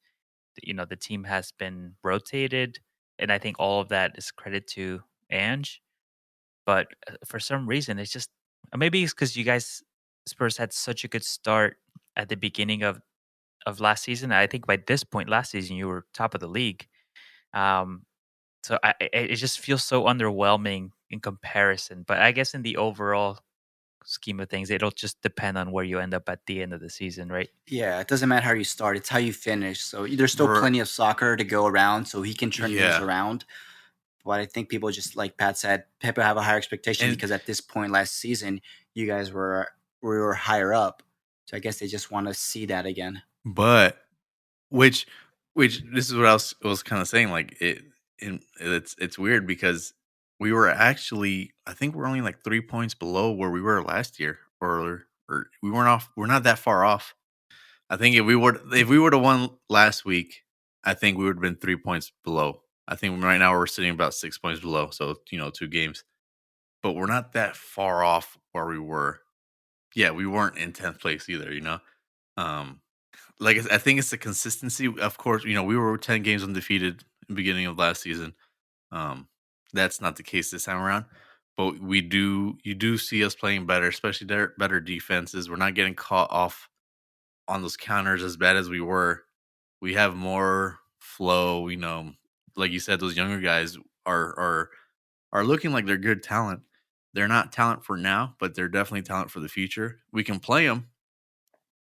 The team has been rotated, and I think all of that is credit to Ange. But for some reason, it's just maybe it's because you guys Spurs had such a good start at the beginning of last season. I think by this point last season you were top of the league. Um, so it just feels so underwhelming in comparison. But I guess in the overall scheme of things, it'll just depend on where you end up at the end of the season, right? Yeah, it doesn't matter how you start; it's how you finish. So there's still R- plenty of soccer to go around, so he can turn yours Yeah. around. But I think people, just like Pat said, people have a higher expectation And- because at this point last season, you guys were higher up. So I guess they just want to see that again. But which this is what I was kind of saying. Like it's weird because we were actually, I think we're only like 3 points below where we were last year, or we weren't off. We're not that far off. I think if we would have won last week, I think we would have been 3 points below. I think right now we're sitting about 6 points below. So 2 games, but we're not that far off where we were. Yeah, we weren't in 10th place either. Like I think it's the consistency. Of course, we were 10 games undefeated in the beginning of last season. That's not the case this time around. But you do see us playing better, especially their better defenses. We're not getting caught off on those counters as bad as we were. We have more flow. Like you said, those younger guys are looking like they're good talent. They're not talent for now, but they're definitely talent for the future. We can play them.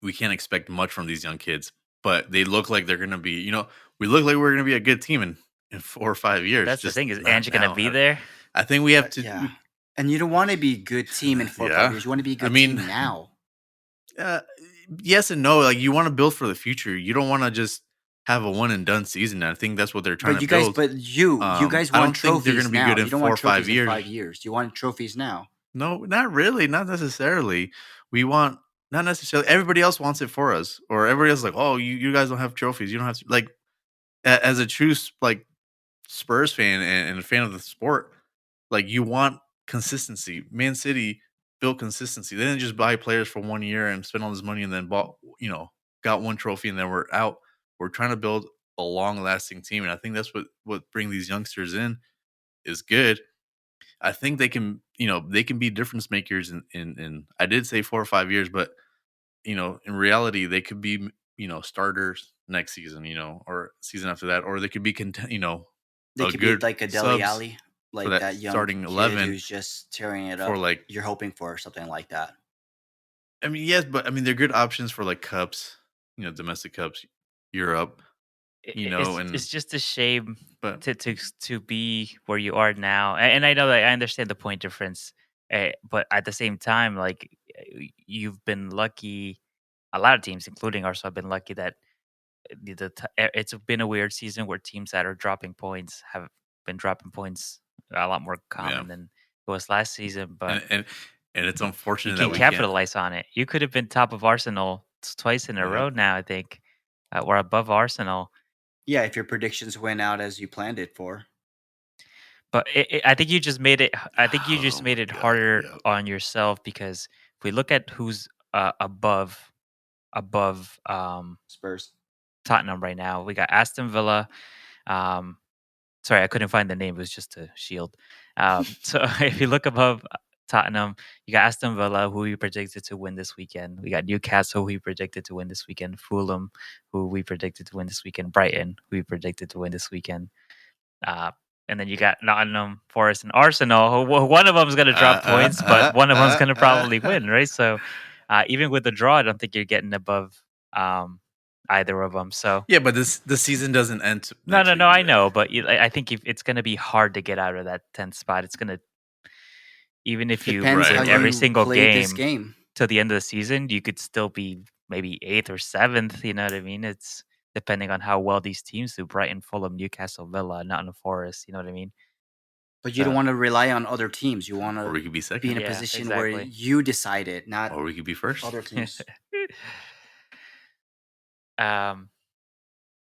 We can't expect much from these young kids, but they look like they're going to be, we look like we're going to be a good team in 4 or 5 years. That's the thing. Is Angie going to be there? I think we have to. Yeah. And you don't want to be a good team in 4 or 5 years. You want to be a good team now. Yes and no. Like, you want to build for the future. You don't want to just have a one and done season. I think that's what they're trying to build. But you guys want trophies they're going to be good in 4 or 5 years. 5 years. You want trophies now? No, not really. Not necessarily. We want. Not necessarily. Everybody else wants it for us, or everybody else is like, oh, you guys don't have trophies. You don't have like. As a true like Spurs fan and a fan of the sport, like, you want consistency. Man City built consistency. They didn't just buy players for 1 year and spend all this money and then got one trophy and then we're out. We're trying to build a long-lasting team, and I think that's what bring these youngsters in is good. I think they can be difference makers in I did say 4 or 5 years, but in reality they could be starters next season, or season after that, or they could be they could be like a Dele Alli, like that young starting 11 who's just tearing it up. Like you're hoping for something like that. I mean, yes, but I mean they're good options for like cups, domestic cups, Europe. It's just a shame to be where you are now, and I know that I understand the point difference, but at the same time, like, you've been lucky. A lot of teams, including ours, have been lucky that it's been a weird season where teams that are dropping points have been dropping points a lot more common than it was last season. But and it's unfortunate you can capitalize on it. You could have been top of Arsenal twice in a row now. I think we're above Arsenal. Yeah, if your predictions went out as you planned it for. But I think you just made it. I think you just made it harder on yourself, because if we look at who's above Spurs, Tottenham right now, we got Aston Villa. Sorry, I couldn't find the name. It was just a shield. So if you look above Tottenham, you got Aston Villa, who we predicted to win this weekend. We got Newcastle, who we predicted to win this weekend. Fulham, who we predicted to win this weekend. Brighton, who we predicted to win this weekend. And then you got Nottingham Forest and Arsenal, who one of them is going to drop points, but one of them is going to probably win, right? So even with the draw, I don't think you're getting above either of them. So yeah, but the season doesn't end. No, I know, but I think it's going to be hard to get out of that 10th spot. It's going to, even if you win every single game till the end of the season, you could still be maybe 8th or 7th. You know what I mean? It's depending on how well these teams do. Brighton, Fulham, Newcastle, Villa, Nottingham Forest. You know what I mean? But you don't want to rely on other teams. You want to we could be second. Be in a position where you decide it, not or we could be first. Other teams. All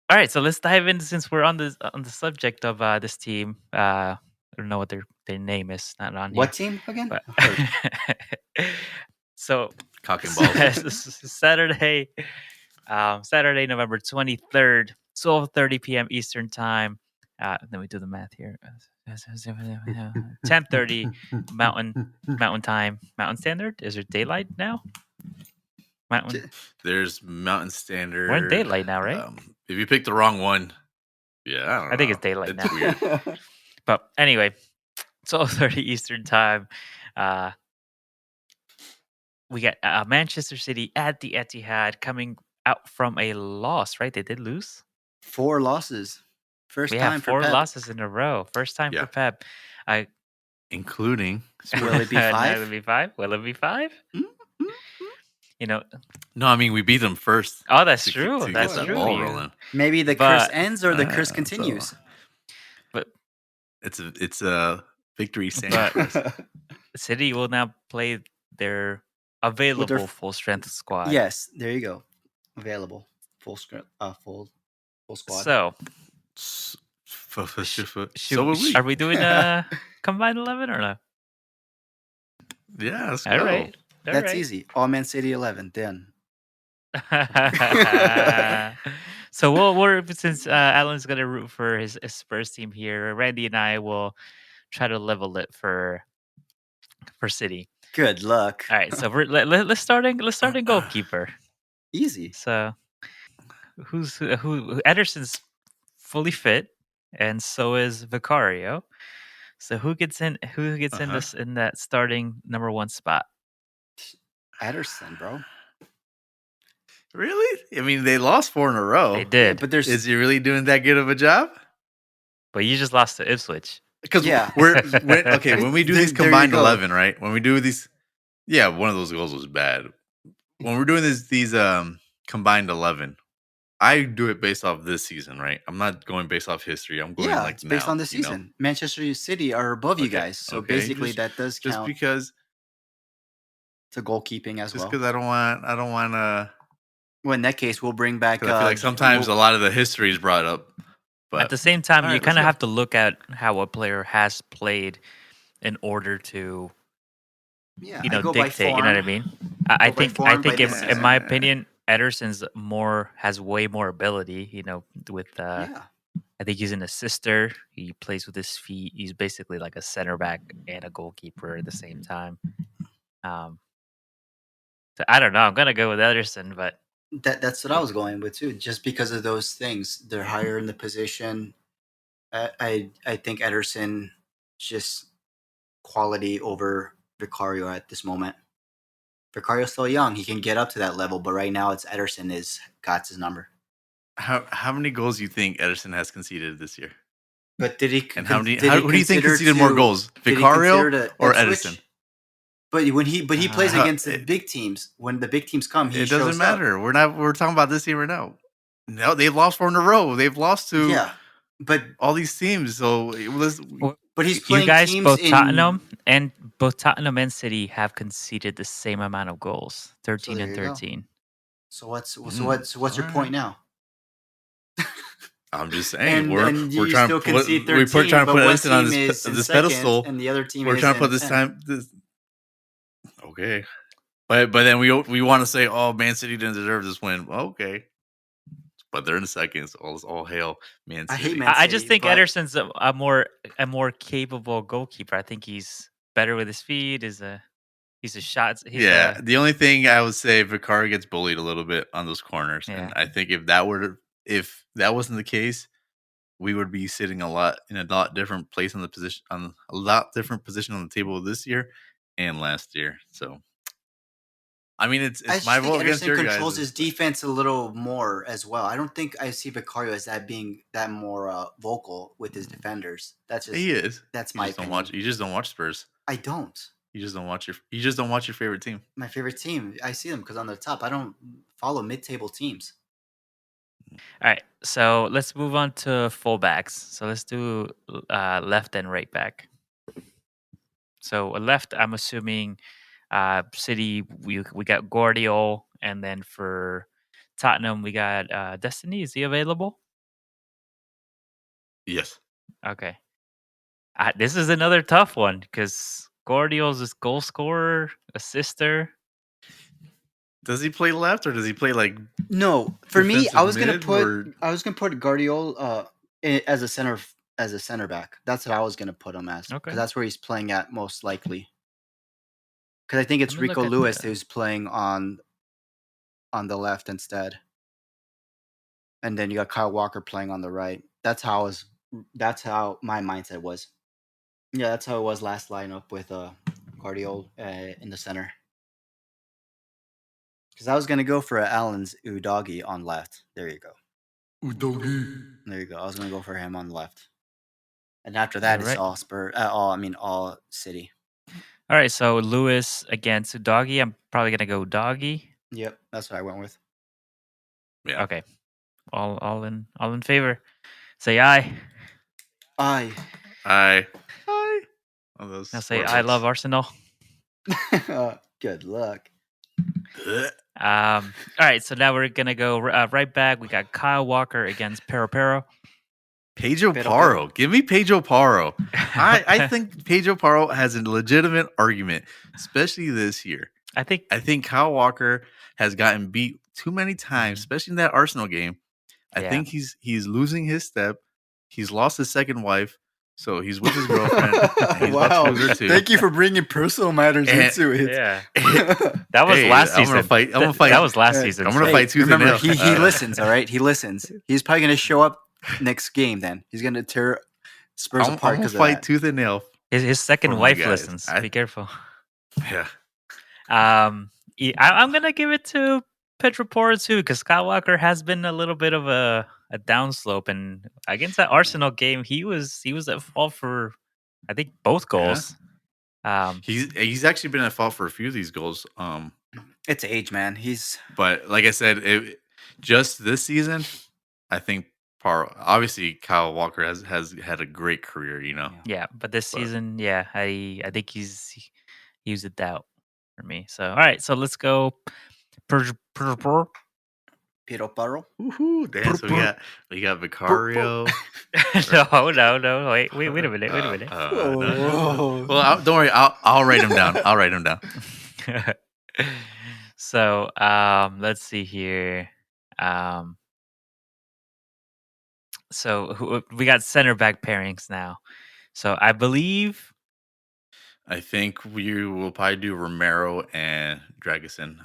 right, so let's dive in, since we're on the subject of this team. I don't know what their name is. Not on what here. Team again? But so cock and balls. Saturday, November 23rd, 12:30 p.m. Eastern time. Let me do the math here. 10:30 Mountain Time. Mountain Standard. Is there daylight now? Mountain. There's Mountain Standard. We're in daylight now, right? If you picked the wrong one, yeah, I think it's daylight it's now. Weird. But anyway, 12:30 Eastern time. We got Manchester City at the Etihad, coming out from a loss, right? They did lose 4 losses. First time for 4 Pep. loses in a row. First time for Pep. Including Will it be 5? Will it be 5? Will it be 5? Mm-hmm. You know, No, I mean we beat them first Oh, that's to true. get That's that true. ball You, rolling. Maybe the curse but ends or the curse So continues. but it's a victory standing but for us. City will now play their With their available full strength squad. yes, there you go. Available full squad. So So will we. are we doing a combined 11 or no? Yeah, let's All go. right. That's easy. All Man City 11. Done. So we're since Alan's gonna root for his Spurs team here, Randy and I will try to level it for City. Good luck. All right, so let's start in goalkeeper. Easy. So who Ederson's fully fit, and so is Vicario. So who gets in this in that starting number 1 spot? Ederson, bro. Really? I mean, they lost 4 in a row. They did, but there's Is he really doing that good of a job? but you just lost to Ipswich. Because Yeah. when we do these There you combined go. 11, right? When we do these, yeah, one of those goals was bad. When we're doing these combined 11, I do it based off this season, right? I'm not going based off history. I'm going like it's based now, on the you know? season. Manchester City are above you Okay, guys, so okay. basically that does Just count because to goalkeeping as well. I don't want to. Well, in that case, we'll bring back. I feel like sometimes a lot of the history is brought up, but At the same time, all you right, kind of let's go. have to look at how a player has played in order to I go by dictate. You know what I form. mean? I Go by think form, by in this my season. opinion, Ederson's has way more ability. You know, with Yeah, I think he's an assister. He plays with his feet. He's basically like a center back and a goalkeeper at the same time. So I don't know. I'm gonna go with Ederson, but that's what I was going with too. Just because of those things, they're higher in the position. I think Ederson just quality over Vicario at this moment. Vicario's still young; he can get up to that level, but right now it's Ederson is got his number. How many goals do you think Ederson has conceded this year? But did he? And who do you think consider conceded more goals, did he Vicario consider to or Ipswich? Ederson? But he plays against the It big teams. When the big teams come, he it shows doesn't up. matter. We're talking about this team right now. No, they've lost 4 in a row. They've lost to but all these teams. So but he's playing you guys teams both in Tottenham and City have conceded the same amount of goals, 13 there and you go. 13. So what's your point now? I'm just saying And we're you trying still to put concede we're 13, trying to but put one Ederson on team is in this second, pedestal. and the other team We're is trying to in put this 10th. time. Okay, but then we want to say, oh, Man City didn't deserve this win. Okay, but they're in the second. So all hail Man City. I hate Man I just City, think but Ederson's a more capable goalkeeper. I think he's better with his feet. He's a shots. The only thing I would say, Vicario gets bullied a little bit on those corners, Yeah. and I think if that wasn't the case, we would be sitting in a lot different place on the table this year and last year. So, I mean, it's my vote against your guys. controls his defense a little more as well. I don't think I see Vicario as that being that more vocal with his defenders. That's just He is. That's my opinion. You just don't watch Spurs. I don't. You just don't watch your favorite team. My favorite team. I see them because on the top. I don't follow mid-table teams. All right, so let's move on to fullbacks. So let's do left and right back. So left, I'm assuming City. We got Guardiola, and then for Tottenham we got Destiny. Is he available? Yes. Okay. This is another tough one because Guardiola's this goal scorer, assister. Does he play left or does he play like? No, for me, I was gonna defensive put Guardiola as a center back. That's what I was gonna put him as. Okay. Because that's where he's playing at most likely. Because I think it's Let me Rico look at Lewis that. who's playing on the left instead, and then you got Kyle Walker playing on the right. That's how my mindset was. Yeah, that's how it was last lineup with Guardiola in the center. Because I was gonna go for Allen's Udogie on left. There you go. Udogie. There you go. I was gonna go for him on left. And after that, Alright. it's all City. All right, so Lewis against Doggy. I'm probably gonna go Doggy. Yep, that's what I went with. Yeah. Okay. All in favor. Say aye. Aye. I. Oh, those Now say sport I books. love Arsenal. Good luck. All right, so now we're gonna go right back. We got Kyle Walker against Pero. Pedro Pero, Paro. Give me Pedro Paro. I think Pedro Paro has a legitimate argument, especially this year. I think I think Kyle Walker has gotten beat too many times, especially in that Arsenal game. I Yeah. think he's losing his step. He's lost his second wife, so he's with his girlfriend. And he's about to lose her too. Thank you for bringing personal matters into it. yeah. That was Hey, last I'm season. gonna fight. I'm gonna fight. That was last Hey, season. I'm gonna fight tooth and remember, nail. he listens, all right? He listens. He's probably going to show up next game then. He's going to tear Spurs I'm apart gonna because of fight that. tooth and nail. His second for my wife guys. listens. Be careful. Yeah. I'm gonna give it to Pedro Porro too, because Kyle Walker has been a little bit of a downslope, and against that Arsenal game, he was at fault for, I think, both goals. He's actually been at fault for a few of these goals. It's age, man. But like I said, just this season, I think obviously Kyle Walker has had a great career, you know. Yeah, but this season, yeah, I think he was a doubt for me. So all right, so let's go. Pedro Paro. Woohoo! Damn, so we got Vicario. no, wait a minute. No. Well, don't worry, I'll write him down. I'll write him down. So let's see here. So we got center back pairings now. So I think we will probably do Romero and Dragusin.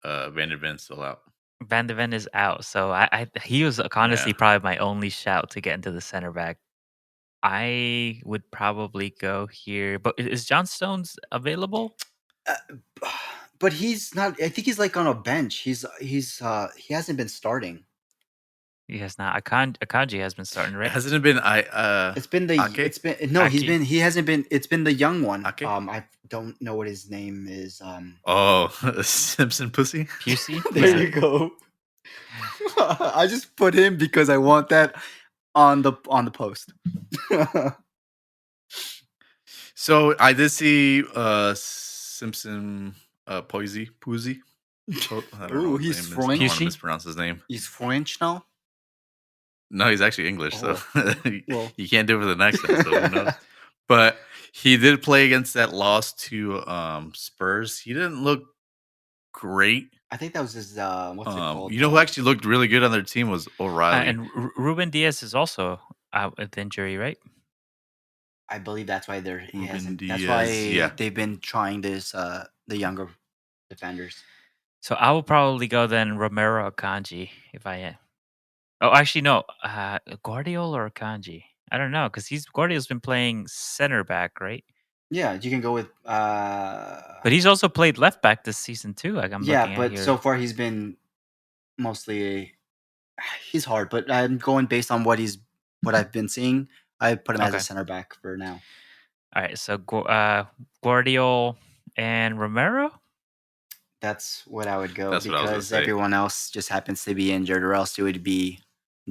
Van de Ven's still out. Van de Ven is out. So he was honestly probably my only shout to get into the center back. I would probably go here, but is John Stones available? But he's not. I think he's like on a bench. He hasn't been starting. He has not. Akanji has been starting, right? Hasn't it been It's been the. Ake? It's been no. Ake? He hasn't been. It's been the young one. Ake? I don't know what his name is. Oh, Simpson Pussy. Pusey? There you go. I just put him because I want that on the post. So I did see Simpson Posey. Ooh, he's French. I don't want Pusey? to mispronounce his name. He's French now. No, he's actually English, so Well. you can't do it with an accent. So who knows? But he did play against that loss to Spurs. He didn't look great. I think that was his. What's it called? You know who actually looked really good on their team was O'Reilly. And Ruben Diaz is also out with injury, right? I believe that's why Ruben that's Diaz, why they've been trying this. The younger defenders. So I will probably go then Romero Akanji if I am. Oh, actually no, Guardiola or Akanji. I don't know because Guardiola's been playing center back, right? Yeah, you can go with. But he's also played left back this season too. Like I'm looking at but here. so far he's been mostly. He's hard, but I'm going based on what I've been seeing. I put him as a center back for now. All right, so Guardiola and Romero. That's what I would go That's what I was gonna because say. everyone else just happens to be injured, or else it would be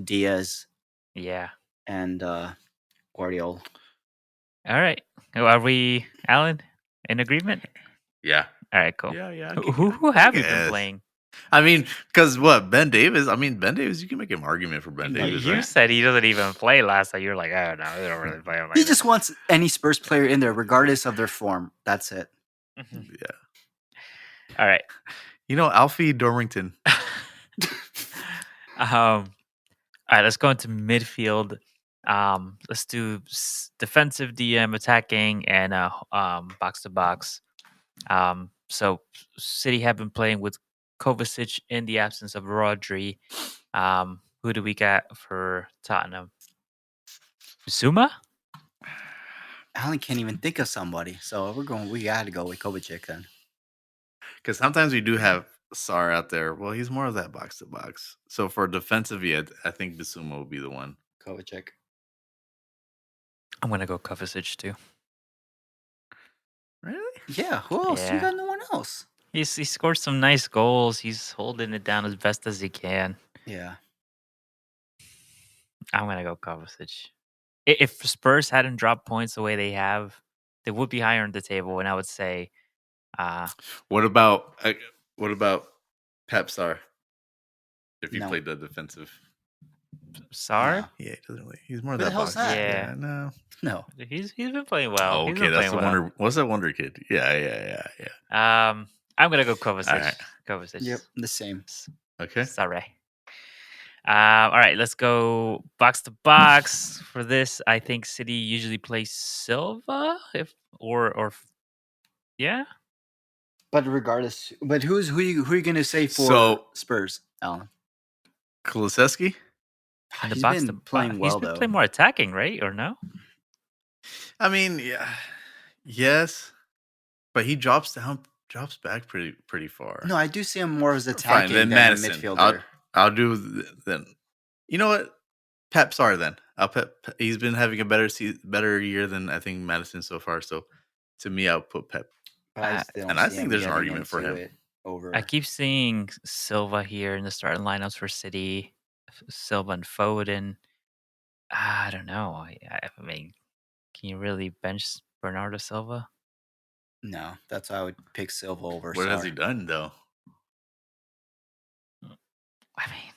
Diaz Yeah. and Guardiola. All right. Are we, Alan, in agreement? Yeah. All right, cool. Yeah. Who have you been playing? I mean, because Ben Davis. I mean, Ben Davis. You can make an argument for Ben Davis. You right? said he doesn't even play last time. You're like, oh no, they don't really play him. He just wants any Spurs player in there, regardless of their form. That's it. Yeah. All right. You know, Alfie Dorrington. All right, let's go into midfield. Let's do defensive DM, attacking, and box to box. So City have been playing with Kovacic in the absence of Rodri. Who do we got for Tottenham? Zuma? Alan can't even think of somebody, so we got to go with Kovacic then. Because sometimes we do have Sar out there. Well, he's more of that box to box. So for defensive, I think Bissouma will be the one. Kovacic. I'm gonna go Kovacic too. Really? Yeah. Who else? Yeah. You got no one else. He scored some nice goals. He's holding it down as best as he can. Yeah. I'm gonna go Kovacic. If Spurs hadn't dropped points the way they have, they would be higher on the table. And I would say, What about Pep Sar? If he No. played the defensive, Sar. No. yeah, he doesn't really. He's more Who of the that hell's box. that? Yeah. No. No. He's been playing well. Oh, He's okay, been that's playing the well. wonder. What's that wonder kid? Yeah. I'm gonna go Kovacic. All right. Kovacic. Yep. The same. Okay. Sorry. All right, let's go box to box for this. I think City usually plays Silva, yeah. But regardless, but who are you gonna say for So- Spurs, Alan? Kulusevski? In the He's box been to playing well he's been though. playing more attacking, right? Or no? I mean, yeah, yes, but he drops back pretty far. No, I do see him more as Fine, attacking then than Madison. a midfielder. I'll do then. You know what? Pep Sar then. He's been having a better year than I think Madison so far. So to me, I'll put Pep. But I still and don't I see think him there's an getting argument for into him. it over. I keep seeing Silva here in the starting lineups for City. Silva and Foden. I don't know. I mean, can you really bench Bernardo Silva? No, that's why I would pick Silva over What Sar. has he done though? I mean,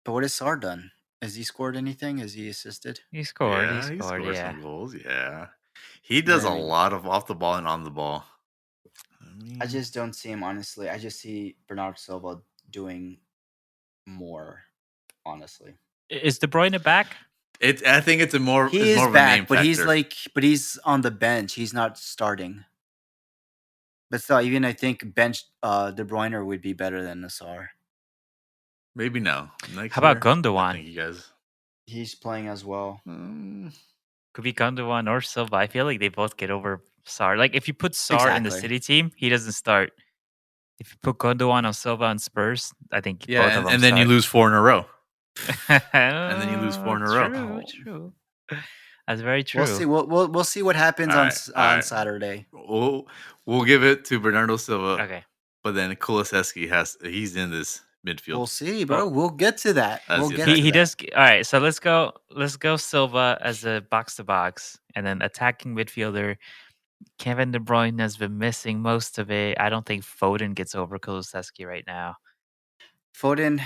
But what has Sar done? Has he scored anything? Has he assisted? he scored. Yeah, he scored. Yeah. some goals. Yeah, he does a Then- lot of off the ball and on the ball. I just don't see him, honestly. I just see Bernardo Silva doing more, honestly. Is De Bruyne back? I think it's more. He it's is more of a name back, but factor. he's on the bench. He's not starting. But still, even I think bench De Bruyne would be better than Nassar. Maybe no. Next How about year, I Gundogan? think you guys. He's playing as well. Could be Gundogan or Silva. I feel like they both get over Sar. Like if you put Sar in the Exactly. City team, he doesn't start. If you put Gundogan on Silva and Spurs, I think both of them and then you start. lose 4 in a row. and then you lose 4 in a row. True. That's very true. We'll see. We'll see what happens All on right, all right. Saturday. We'll give it to Bernardo Silva, Okay. but then Kulusevski he's in this midfield. We'll see, bro. We'll get to that. That's We'll the get attack. to He that. does. All right. So let's go Silva as a box to box, and then attacking midfielder. Kevin De Bruyne has been missing most of it. I don't think Foden gets over Kulusevski right now. Foden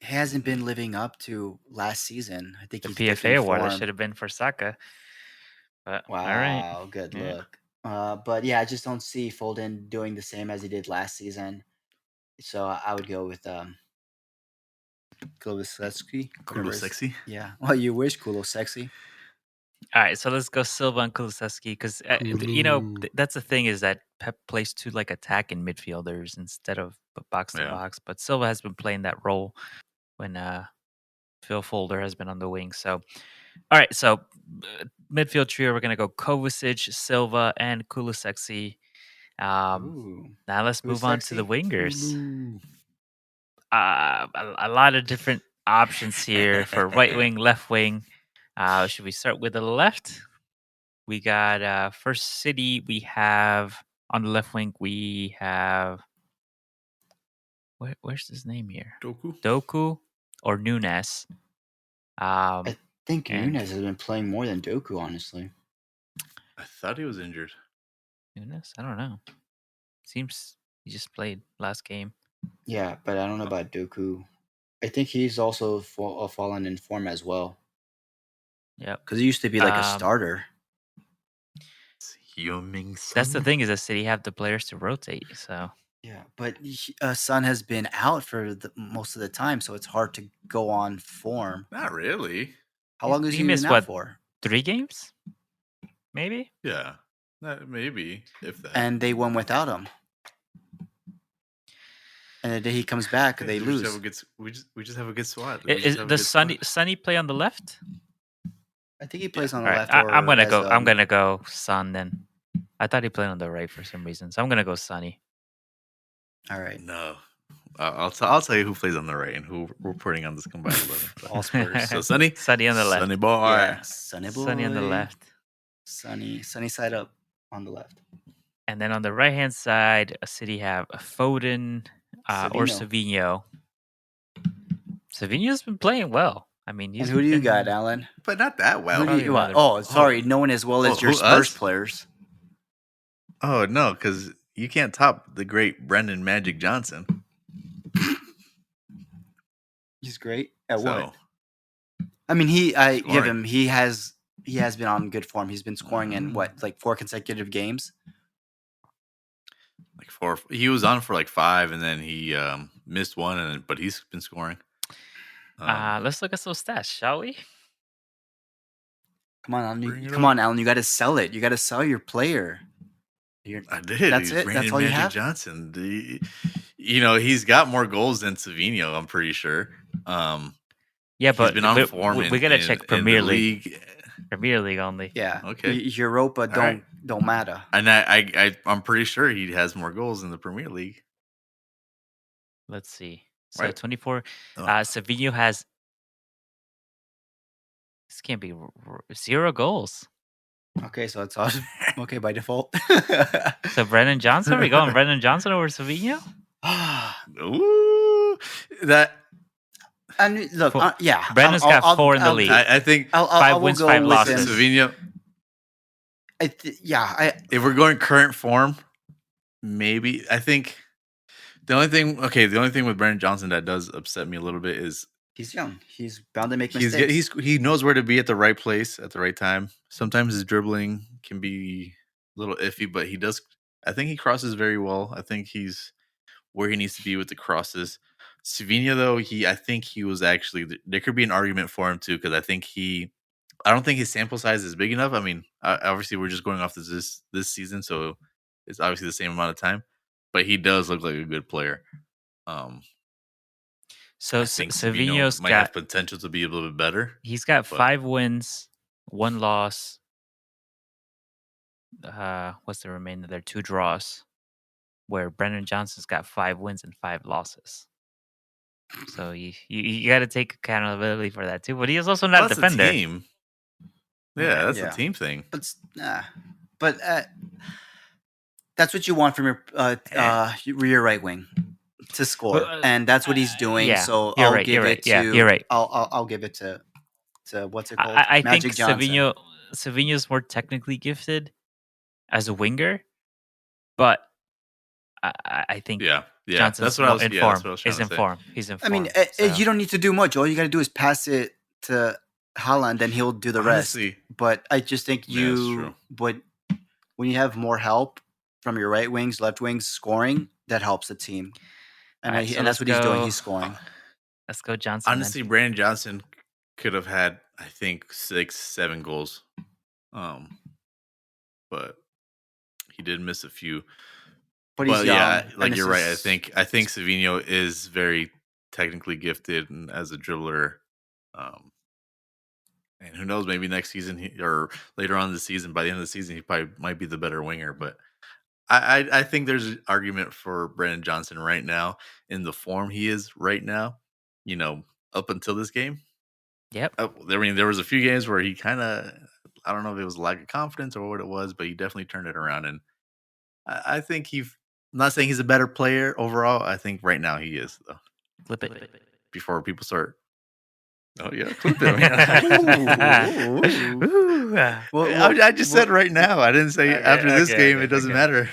hasn't been living up to last season. I think The he's PFA dipping award that form. should have been for Saka. But Wow, all right. good Yeah. look. But yeah, I just don't see Foden doing the same as he did last season. So I would go with Kulusevski. Kulusevski. Yeah. Well, you wish Kulusevski. All right, so let's go Silva and Kulusevski because that's the thing is that Pep plays two like attacking midfielders instead of box to Yeah. box. But Silva has been playing that role when Phil Folder has been on the wing. So, all right, so midfield trio we're gonna go Kovacic, Silva, and Kulusevski. Ooh. Now let's move on to the Kulusevski? wingers. A lot of different options here for right wing, left wing. Should we start with the left? We got first City. We have on the left wing. We have where's his name here? Doku or Nunes. I think and- Nunes has been playing more than Doku, honestly. I thought he was injured. Nunes. I don't know. Seems he just played last game. Yeah, but I don't know about Doku. I think he's also fallen in form as well. Yep. Because he used to be like a Um, starter. That's the thing is that City have the players to rotate. So Yeah, but Son has been out for most of the time, so it's hard to go on form. Not really. How long has he he missed been what? out for? 3 games, maybe. Yeah. Maybe if that. And they won without him. And the day he comes back, they we lose. Just have a good, we just have a good squad. Does Sonny play on the left? I think he plays on All the right, left. I'm gonna as, go. I'm gonna go Son then. I thought he played on the right for some reason, so I'm gonna go Sonny. All right. No. I'll tell you who plays on the right and who we're putting on this combined 11. All Spurs. So Sonny on the left. Sonny boy. Yeah, Sonny boy. Sonny on the left. Sunny side up on the left. And then on the right hand side, City have Foden or Savino. Savinho. Savinho's been playing well. I mean, And who do you got, Alan? But not that well. Who do you? Probably Oh, sorry, no one as well as your who, Spurs us? players. Oh no, because you can't top the great Brendan Magic Johnson. He's great at what? I mean, I give him. He has been on good form. He's been scoring in like 4 consecutive games. Like 4. He was on for like 5, and then he missed one, but he's been scoring. Let's look at some stats, shall we? Come on, Alan. You got to sell it. You got to sell your player. I did. That's it. Brandon That's all you Magic have. Johnson. He's got more goals than Savinho. I'm pretty sure. Yeah, but he's been on form. We gotta check Premier League. Premier League only. Yeah. Okay. Europa don't matter. And I'm pretty sure he has more goals in the Premier League. Let's see. So Right. 24. Savinho has. This can't be 0 goals. Okay, so it's awesome. Okay by default. So Brennan Johnson, are we going Brennan Johnson over Savinho? Ooh, that. And look, yeah, Brennan's got 4 in the league. I think 5 wins, 5 losses. Savinho. If we're going current form, maybe I think the only thing with Brennan Johnson that does upset me a little bit is he's young. He's bound to make mistakes. He knows where to be at the right place at the right time. Sometimes his dribbling can be a little iffy, but he does. I think he crosses very well. I think he's where he needs to be with the crosses. Savinho, though, I think he was actually. There could be an argument for him too, because I don't think his sample size is big enough. I mean, obviously we're just going off this season, so it's obviously the same amount of time. But he does look like a good player. So I think Savinho's might have potential to be a little bit better. He's got 5 wins, 1 loss. What's the remainder there? 2 draws. Where Brennan Johnson's got 5 wins and 5 losses. So you got to take accountability for that too. But he is also not a defender. A team. Yeah, that's a team thing. But that's what you want from your right wing to score, and that's what he's doing. Yeah, so you're I'll right, give you're it right. to. Yeah, you're right. I'll give it to what's it called? I Magic think Johnson. Savinho's more technically gifted as a winger, but I think Johnson's that's what I was. in form. He's in form. He's in form. I mean, you don't need to do much. All you got to do is pass it to Haaland, and he'll do the rest. But I just think but when you have more help from your right wings, left wings scoring, that helps the team. And, and that's what he's doing. He's scoring. Let's go, Johnson. Honestly, Brandon Johnson could have had, I think, 6-7 goals. But he did miss a few. But he's young. Yeah, like you're right. I think Savinho is very technically gifted and as a dribbler. And who knows, maybe next season or later on in the season, by the end of the season, he probably might be the better winger. But I think there's an argument for Brennan Johnson right now in the form he is right now. Up until this game. Yep. I mean, there was a few games where he kind of, I don't know if it was a lack of confidence or what it was, but he definitely turned it around. And I think I'm not saying he's a better player overall. I think right now he is, though. Flip it. Before people start. Oh, yeah. Flip it. Well, I just said right now. I didn't say after this game, it doesn't matter.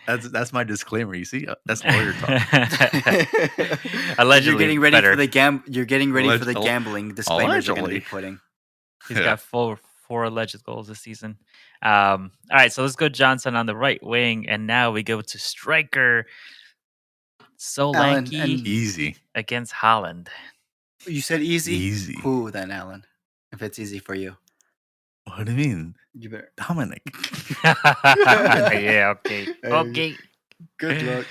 That's my disclaimer. You see, that's lawyer talk. Allegedly, you're getting ready for the You're getting ready for the gambling disclaimers you're going to be putting. He's got 4 alleged goals this season. All right, so let's go Johnson on the right wing, and now we go to striker. Solanke easy against Haaland. You said easy. Easy. Who then, Alan? If it's easy for you. What do you mean? You better Dominic. Yeah. Okay. Okay. Good luck.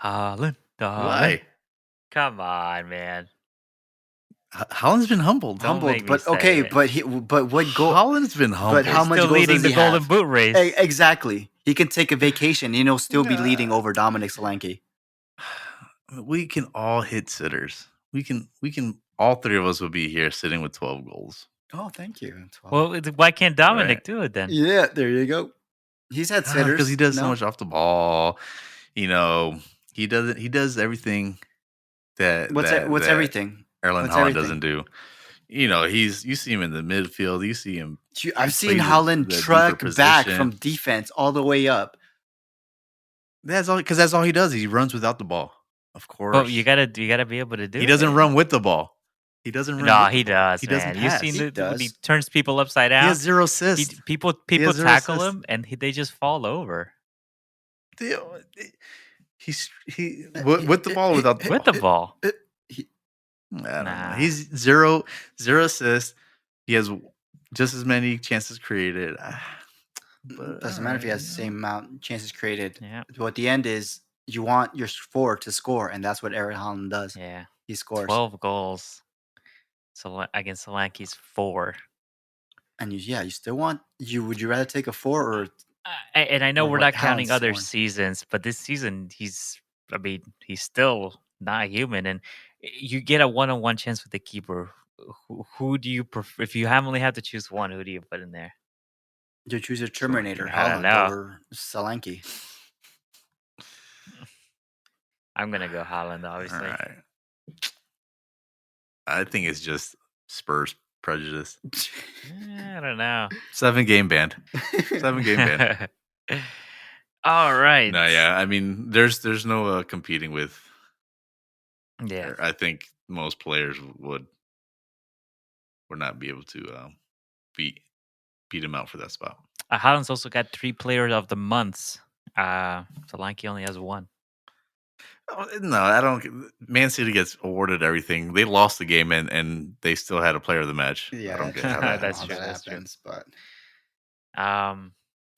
Haaland. Why? Come on, man. Haaland's been humbled, but okay, but what goal? Haaland's been humbled. But how much still goals leading does the he Golden have? Boot race? Exactly. He can take a vacation and he'll still be leading over Dominic Solanke. We can all hit sitters. We can. All 3 of us will be here sitting with 12 goals. Oh, thank you. 12. Well, why can't Dominic do it then? Yeah, there you go. He's had because sitters. he does so no? much off the ball. He doesn't. He does everything that What's that everything? Erling What's Haaland everything? doesn't do. You see him in the midfield. You see him. I've seen plays Haaland the deeper truck back position. from defense all the way up. That's all he does. He runs without the ball. Of course. But you gotta be able to do. He it. doesn't run with the ball. He doesn't run. No, with the he ball. does. He Man. doesn't You pass. seen He when he does. turns people upside He down? has 0 assists. People has 0 tackle assists. him and they just fall over He's with the ball or without the ball. with the ball. I don't know. Nah. He's zero assists. He has just as many chances created. But Doesn't matter if he has the same amount chances created. Yeah. But at the end is you want your forward to score, and that's what Erling Haaland does. Yeah. He scores. 12 goals. So against Solanke's 4. And you still want would you rather take a 4 or And I know or we're what not counting Haaland's other scoring? seasons, but this season he's still not human. And you get a one-on-one chance with the keeper. Who do you prefer? If you only have to choose one, who do you put in there? you choose a Terminator I don't Haaland know. over Solanke? I'm gonna go Haaland, obviously. All right. I think it's just Spurs prejudice. I don't know. 7-game band. 7-game band. All right. No, yeah. I mean, there's no competing with. Yeah. I think most players would not be able to beat him out for that spot. Haaland's also got 3 players of the months. Solanke only has 1. No, I don't. Man City gets awarded everything. They lost the game and they still had a player of the match. Yeah, I don't get how that That's how true, that that's true. happens, but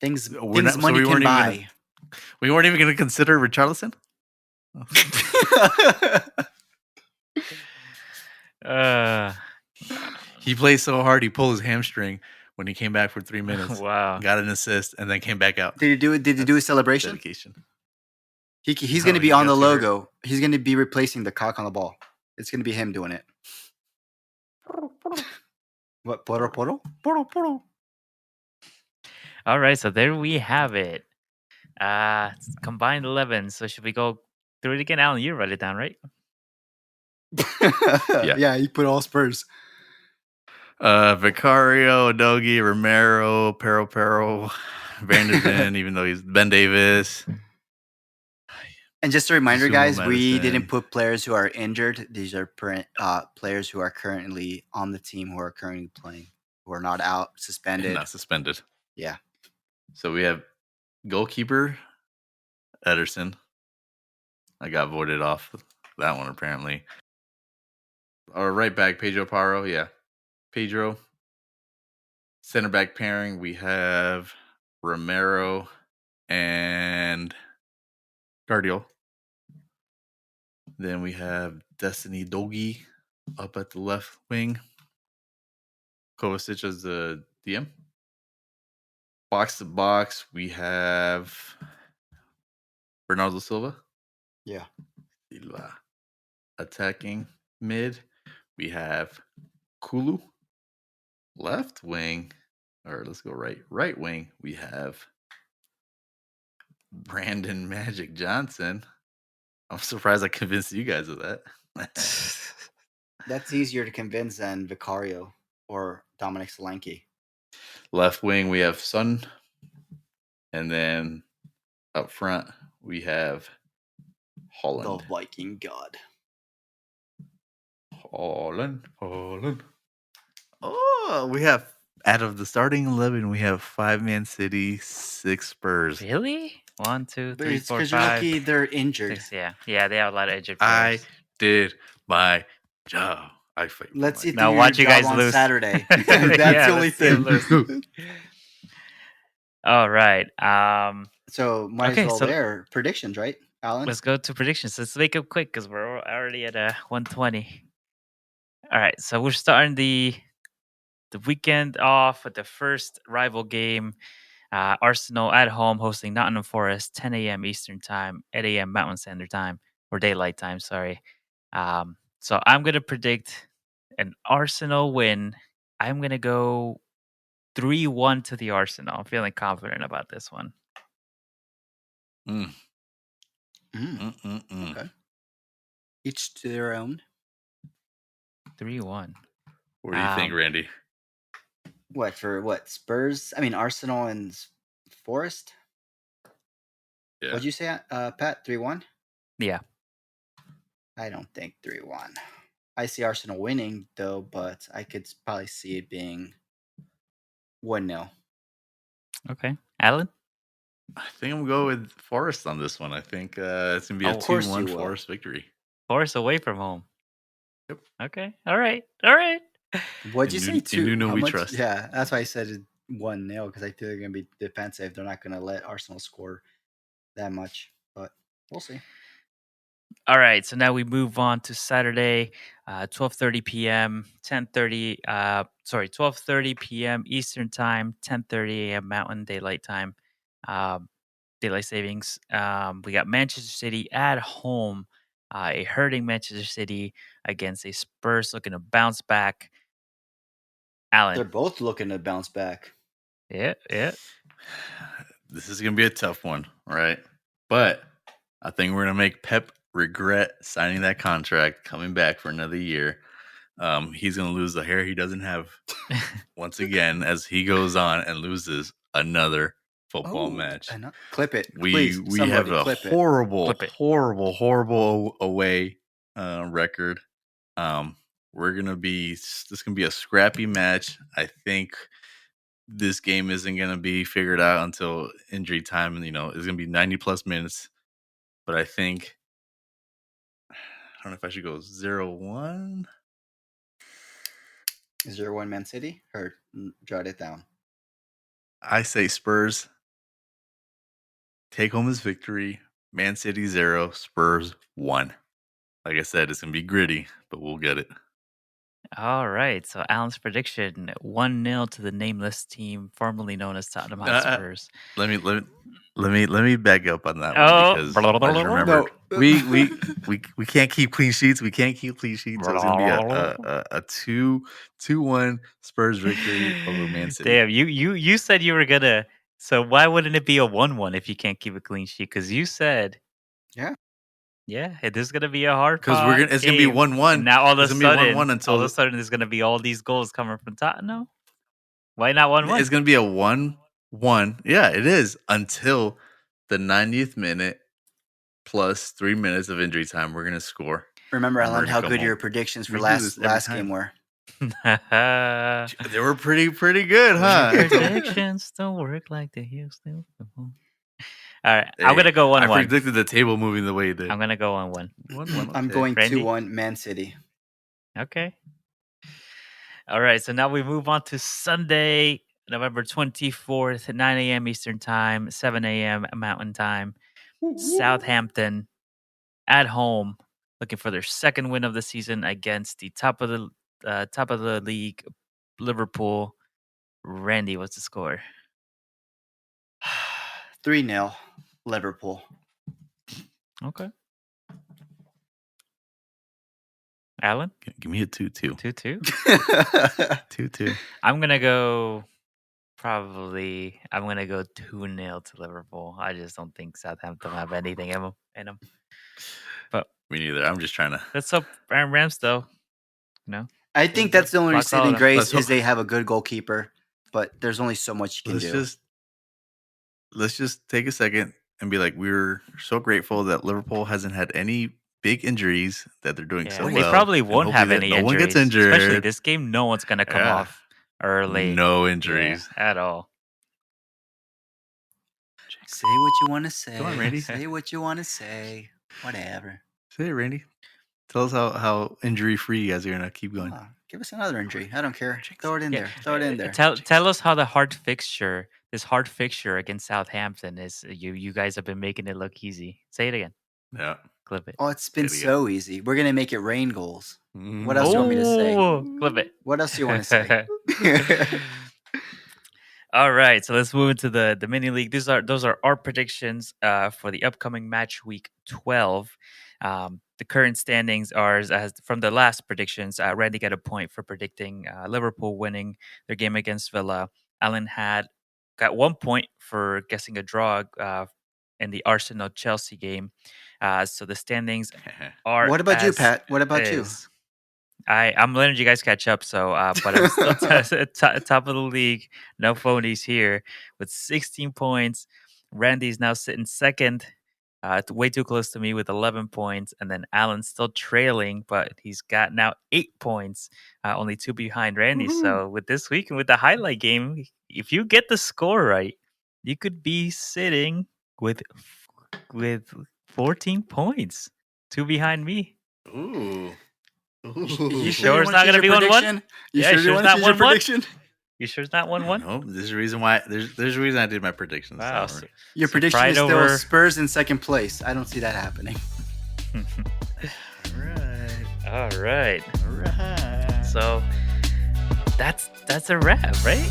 Things money can buy. We weren't even going to consider Richarlison. He played so hard he pulled his hamstring when he came back for 3 minutes. Wow. Got an assist and then came back out. Did he do it? Did he do a celebration? Dedication. He's No, going to be he on the got too hurt. logo. He's going to be replacing the cock on the ball. It's going to be him doing it. What? Poro poro? Poro, poro. All right, so there we have it. Combined 11. So should we go through it again? Alan, you wrote it down, right? Yeah, he put all Spurs. Vicario, Odogi, Romero, Pero, Vanderven, even though he's Ben Davis. And just a reminder, Sumo guys, we Madison. didn't put players who are injured. These are players who are currently on the team, who are currently playing, who are not out, suspended. Not suspended. Yeah. So we have goalkeeper Ederson. I got voted off that one apparently. Our right back Pedro Paro, yeah. Pedro. Center back pairing, we have Romero and Guardiol. Then we have Destiny Dogi up at the left wing. Kovacic as the DM. Box to box, we have Bernardo Silva. Yeah. Attacking mid, we have Kulu. Left wing, or let's go right wing, we have Brandon Magic Johnson. I'm surprised I convinced you guys of that. That's easier to convince than Vicario or Dominic Solanke. Left wing, we have Son. And then up front, we have Holland. The Viking God. Holland. Oh, we have, out of the starting 11, we have 5 Man City, 6 Spurs. Really? 1, 2, But 3, it's 4, because you're 5, lucky they're injured. 6. Yeah, they have a lot of injured I players. did my job. I fight. for Let's my see if Now they do watch your you guys job on lose. Saturday. That's Yeah, the only let's see them thing. lose. All right. So might Okay, as well so- there. Predictions, right, Alan? Let's go to predictions. Let's make it quick because we're already at 120. All right, so we're starting the weekend off with the first rival game. Arsenal at home hosting Nottingham Forest, 10 a.m. Eastern Time, 8 a.m. Mountain Standard Time, or Daylight Time, sorry. So I'm going to predict an Arsenal win. I'm going to go 3-1 to the Arsenal. I'm feeling confident about this one. Mm. Okay. Each to their own. 3-1. What do you think, Randy? What for? What Spurs? I mean Arsenal and Forest. Yeah. What'd you say, Pat? 3-1. Yeah. I don't think 3-1. I see Arsenal winning though, but I could probably see it being 1-0. Okay. Alan? I think I'm going with Forest on this one. I think it's going to be a Of course 2-1 you will. Forest victory. Forest away from home. Yep. Okay. All right. All right. What'd you say? In Nuno How we much? trust. Yeah, that's why I said 1-0 because I feel they're going to be defensive. They're not going to let Arsenal score that much, but we'll see. All right. So now we move on to Saturday, 12:30 p.m., 10:30. 12:30 p.m. Eastern Time, 10:30 a.m. Mountain Daylight Time, daylight savings. We got Manchester City at home, a hurting Manchester City against a Spurs looking to bounce back. Alan. They're both looking to bounce back. Yeah. This is going to be a tough one, right? But I think we're going to make Pep regret signing that contract, coming back for another year. He's going to lose the hair he doesn't have once again as he goes on and loses another football match. Clip it. We Please, have a horrible away record. This is gonna be a scrappy match. I think this game isn't gonna be figured out until injury time. You know, it's gonna be 90 plus minutes. But I think I don't know if I should go 0-1. 0-1 Man City, or jot it down. I say Spurs take home his victory. Man City 0, Spurs 1. Like I said, it's gonna be gritty, but we'll get it. All right. So Alan's prediction: 1-0 to the nameless team, formerly known as Tottenham Hotspurs. Let me back up on that one because I just remembered we can't keep clean sheets. We can't keep clean sheets. So it's gonna be a 2-1 Spurs victory over Man City. Damn, you said you were gonna. So why wouldn't it be a 1-1 if you can't keep a clean sheet? Because you said, yeah, it is gonna be a hard. Because it's gonna be 1-1. Now all of a sudden, 1-1 until all of a sudden, there's gonna be all these goals coming from Tottenham. Why not 1-1? It's gonna be a 1-1. Yeah, it is until the 90th minute plus 3 minutes of injury time. We're gonna score. Remember, Alan, how good your predictions for last game were. They were pretty good, huh? Predictions don't work like they used to. All right, I'm gonna go 1-1. I predicted the table moving the way it did. I'm gonna go 1-1. 1-1. I'm going 2-1 Man City. Okay. All right, so now we move on to Sunday, November 24th, 9 a.m. Eastern Time, 7 a.m. Mountain Time. Southampton at home, looking for their second win of the season against the top of the league, Liverpool. Randy, what's the score? 3-0 Liverpool. Okay. Alan? Give me a 2-2. 2-2? 2-2. I'm going to go 2-0 to Liverpool. I just don't think Southampton have anything in them. But me neither. I'm just trying to. Let's hope Rams, though. No. I think that's the only saving grace is they have a good goalkeeper, but there's only so much you can do. Let's just take a second and be like, we're so grateful that Liverpool hasn't had any big injuries, that they're doing so well. They probably won't have any injuries. No one gets injured. Especially this game, no one's going to come off early. No injuries. At all. Say what you want to say. Come on, Randy. Say what you want to say. Whatever. Say it, Randy. Tell us how injury-free you guys are going to keep going. Give us another injury. I don't care. Throw it in there. Throw it in there. Tell us how this hard fixture against Southampton is. You guys have been making it look easy. Say it again. Yeah. Clip it. Oh, it's been so easy. We're going to make it rain goals. What else do you want me to say? Clip it. What else do you want to say? All right, so let's move into the mini league. Those are our predictions for the upcoming match week 12. The current standings are as from the last predictions. Randy got a point for predicting Liverpool winning their game against Villa. Alan got 1 point for guessing a draw in the Arsenal Chelsea game. So the standings are. What about you, as Pat? What about you? is. I'm letting you guys catch up. So, but I'm still top of the league. No phonies here with 16 points. Randy's now sitting second, way too close to me with 11 points, and then Alan's still trailing, but he's got now 8 points, only 2 behind Randy. Woohoo. So with this week and with the highlight game, if you get the score right, you could be sitting with 14 points, 2 behind me. Ooh. You sure it's wanna not change gonna be your 1-1? prediction? You Yeah, sure sure you it's want not to change your 1-1? prediction? You sure it's not 1-1? No, there's a reason why. There's a reason I did my predictions. Wow. Don't worry. Your So prediction pride is still over- Spurs in second place. I don't see that happening. All right. All right. All right. So that's a wrap, right?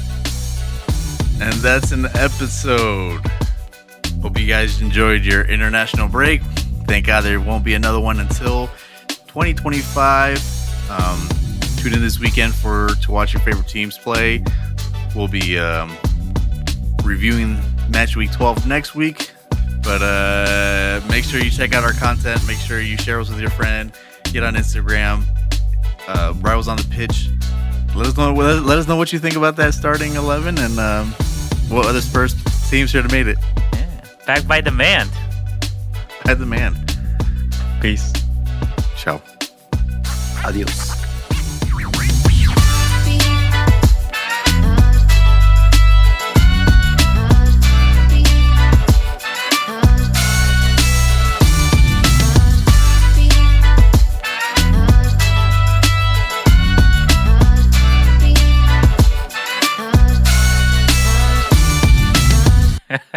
And that's an episode. Hope you guys enjoyed your international break. Thank God there won't be another one until 2025. Tune in this weekend to watch your favorite teams play. We'll be reviewing match week 12 next week. But make sure you check out our content. Make sure you share us with your friend. Get on Instagram. Rivals on the Pitch. Let us know what you think about that starting 11 and what other Spurs teams should have made it. Yeah. Back by demand. At the man. Peace. Ciao. Adios.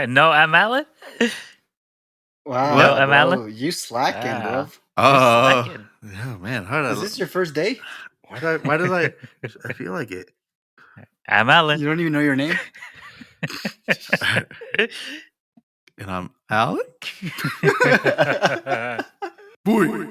No, I'm Alan. Wow, No, bro, Alan? you slacking, Ah. bro. Oh, second. yeah, man. How did Is this your first day? Why did I feel like it? I'm Alan. You don't even know your name? And I'm Alec. Boy.